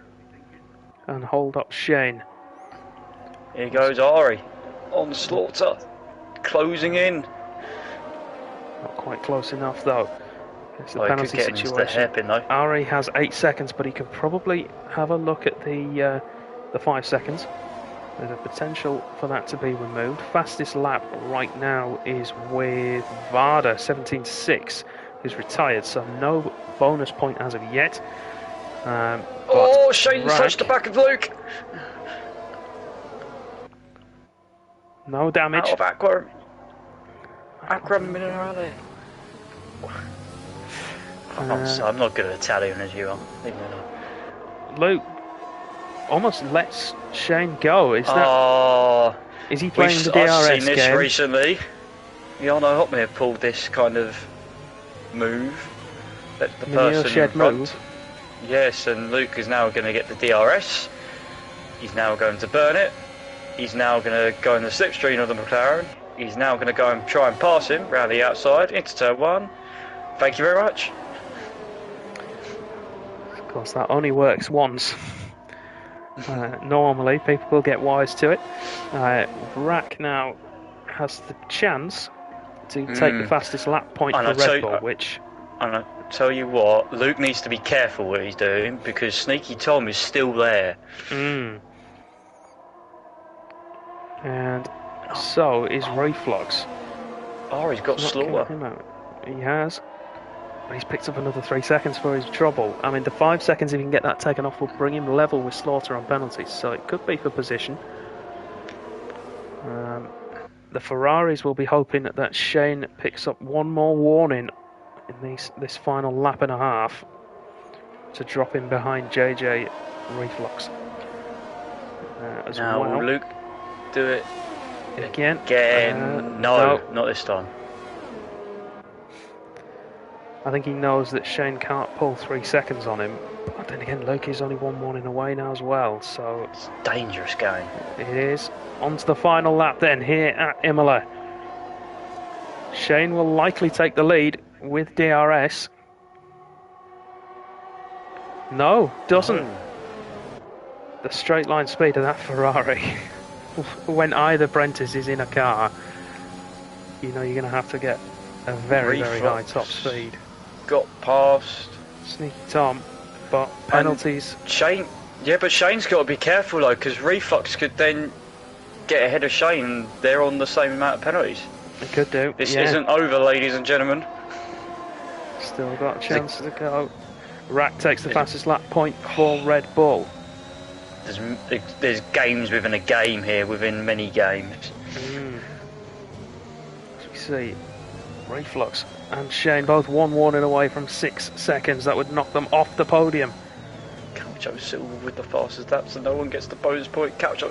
And hold up Shane. Here goes Ari on Slaughter, closing in. Not quite close enough though. It's the penalty situation. The hairpin, though. Ari has 8 seconds, but he can probably have a look at the 5 seconds. There's a potential for that to be removed. Fastest lap right now is with Varda, 17.6, who's retired, so no bonus point as of yet. Shane's touched the back of Luke. No damage. Out of Aqua Minerale. I'm not good at Italian as you are. Leave me alone. Luke almost lets Shane go. Is he playing the DRS I've seen this game? recently. Jarno Hopme have pulled this kind of move. Let the person in front. Move. Yes, and Luke is now going to get the DRS. He's now going to burn it. He's now going to go in the slipstream of the McLaren. He's now going to go and try and pass him round the outside into turn 1. Thank you very much. Of course, that only works once. Normally, people will get wise to it. Rack now has the chance to take the fastest lap point for Red Bull, which... And I tell you what, Luke needs to be careful what he's doing because Sneaky Tom is still there. And so is Reflux. Oh, he's got Slaughter. He has. But he's picked up another 3 seconds for his trouble. I mean, the 5 seconds, if he can get that taken off, will bring him level with Slaughter on penalties. So it could be for position. The Ferraris will be hoping that Shane picks up one more warning in this final lap and a half to drop him behind JJ Reflux. As now, well. will Luke do it again? No, not this time. I think he knows that Shane can't pull 3 seconds on him. But then again, Luke is only 1 warning away now as well, so it's dangerous going. It is. On to the final lap then here at Imola. Shane will likely take the lead with DRS. No, doesn't. No. The straight line speed of that Ferrari. When either Prentice is in a car, you know you're going to have to get a very, very high top speed. Got past Sneaky Tom, but penalties. And Shane, yeah, but Shane's got to be careful though, because Reflux could then get ahead of Shane. They're on the same amount of penalties. They could do. This isn't over, ladies and gentlemen. Still got a chance to go. Rack takes the fastest lap point for Red Bull. There's games within a game here, within many games. As we see, Reflux and Shane both 1 warning away from 6 seconds. That would knock them off the podium. Coucho Silver with the fastest lap, so no one gets the bonus point. Coucho,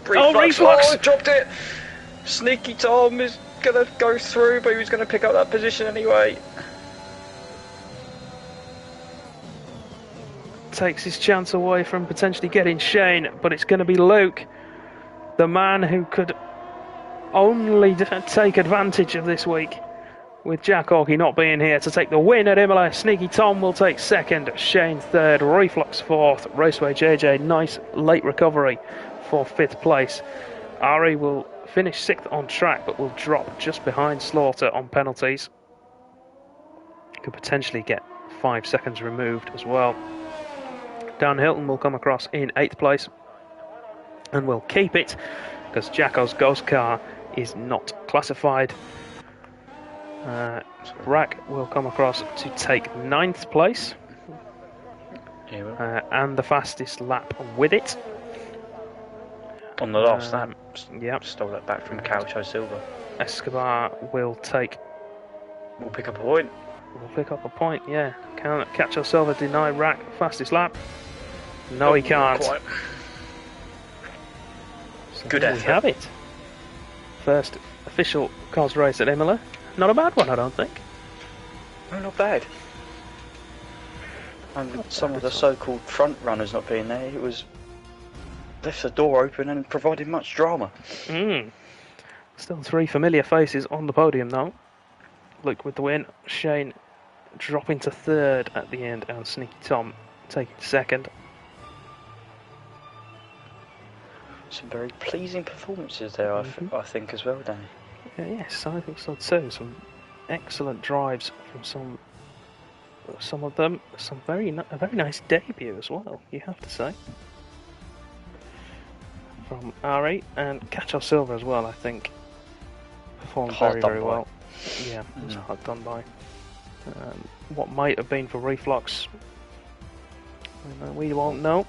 Reflux! Oh, dropped it! Sneaky Tom is going to go through, but he was going to pick up that position anyway. Takes his chance away from potentially getting Shane, but it's going to be Luke, the man who could only take advantage of this week with Jack Hawkey not being here to take the win at Imola. Sneaky Tom will take second, Shane third, Reflux fourth, Raceway JJ nice late recovery for 5th place. Ari will finish 6th on track but will drop just behind Slaughter on penalties. Could potentially get 5 seconds removed as well. Dan Hilton will come across in 8th place and will keep it because Jacko's ghost car is not classified. Rack will come across to take 9th place and the fastest lap with it. On the last lap. Yep. Stole that back from Coucho Silver. Escobar will pick up a point. We'll pick up a point, yeah. Can Coucho Silver deny Rack fastest lap? No, he can't. So good effort. We have it. First official cars race at Imola. Not a bad one, I don't think. No, not bad. And with some of the so-called front runners not being there, it was left the door open and provided much drama. Still 3 familiar faces on the podium though. Luke with the win, Shane dropping to 3rd at the end, and Sneaky Tom taking 2nd. Some very pleasing performances there, I think, as well, Danny. Yes, I think so too. Some excellent drives from some of them. A very nice debut as well, you have to say. From R8 and Coucho Silver as well, I think. Performed very well. Yeah, it was hard done by. What might have been for Reflux, we won't know.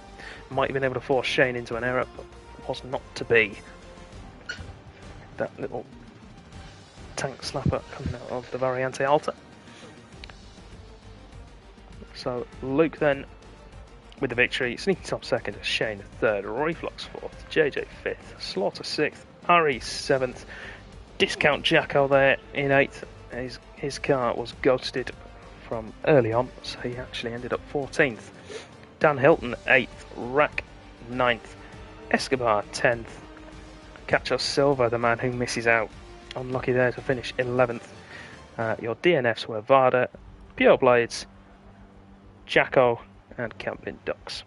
Might have been able to force Shane into an error, but was not to be. That little tank slapper coming out of the Variante Alta. So Luke then with the victory, Sneaky Tom 2nd, Shane 3rd, Reflux 4th, JJ 5th, Slaughter 6th, Ari 7th, Discount Jacko there in 8th. His car was ghosted from early on, so he actually ended up 14th. Dan Hilton 8th, Rack 9th, Escobar 10th, Coucho Silva, the man who misses out, unlucky there to finish 11th. Your DNFs were Vada, Pure Blades, Jacko and Camping Ducks.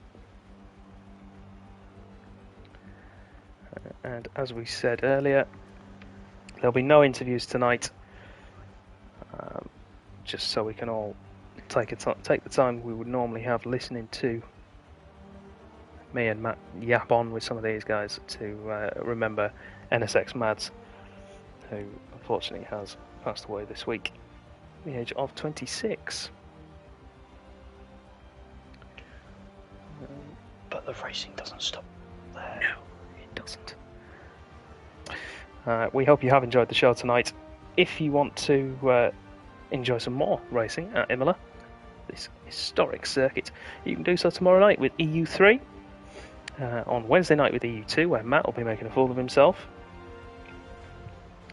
And as we said earlier, there'll be no interviews tonight, just so we can all take the time we would normally have listening to me and Matt yap on with some of these guys to remember NSX Mads, who unfortunately has passed away this week at the age of 26. the racing doesn't stop there. No, it doesn't. We hope you have enjoyed the show tonight. If you want to enjoy some more racing at Imola, this historic circuit, you can do so tomorrow night with EU3, on Wednesday night with EU2, where Matt will be making a fool of himself,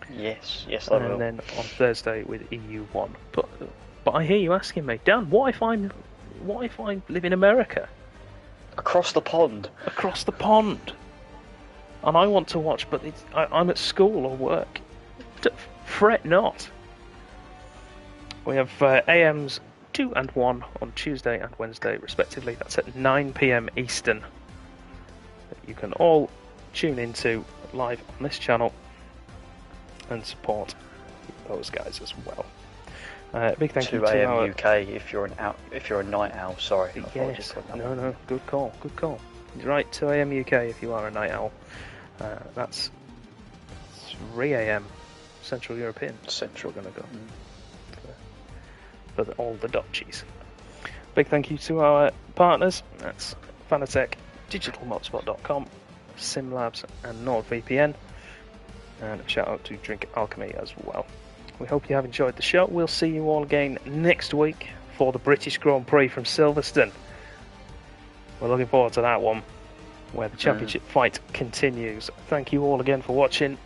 Yes, I will. and then on Thursday with EU1. But I hear you asking me, Dan, what if I live in America? Across the pond. Across the pond, and I want to watch, but I'm at school or work. Fret not. We have AMs 2 and 1 on Tuesday and Wednesday, respectively. That's at 9 PM Eastern. You can all tune into live on this channel and support those guys as well. Big thank you 2 to a.m. our... UK if you're a night owl. Sorry. Yes, no, good call. You're right, 2 a.m. UK if you are a night owl. That's 3 a.m. Central European. Central. We're going to go for all the dodgies. Big thank you to our partners. That's Fanatec, DigitalMotorsport.com, SimLabs, and NordVPN. And a shout out to Drink Alchemy as well. We hope you have enjoyed the show. We'll see you all again next week for the British Grand Prix from Silverstone. We're looking forward to that one, where the championship fight continues. Thank you all again for watching.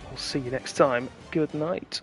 We'll see you next time. Good night.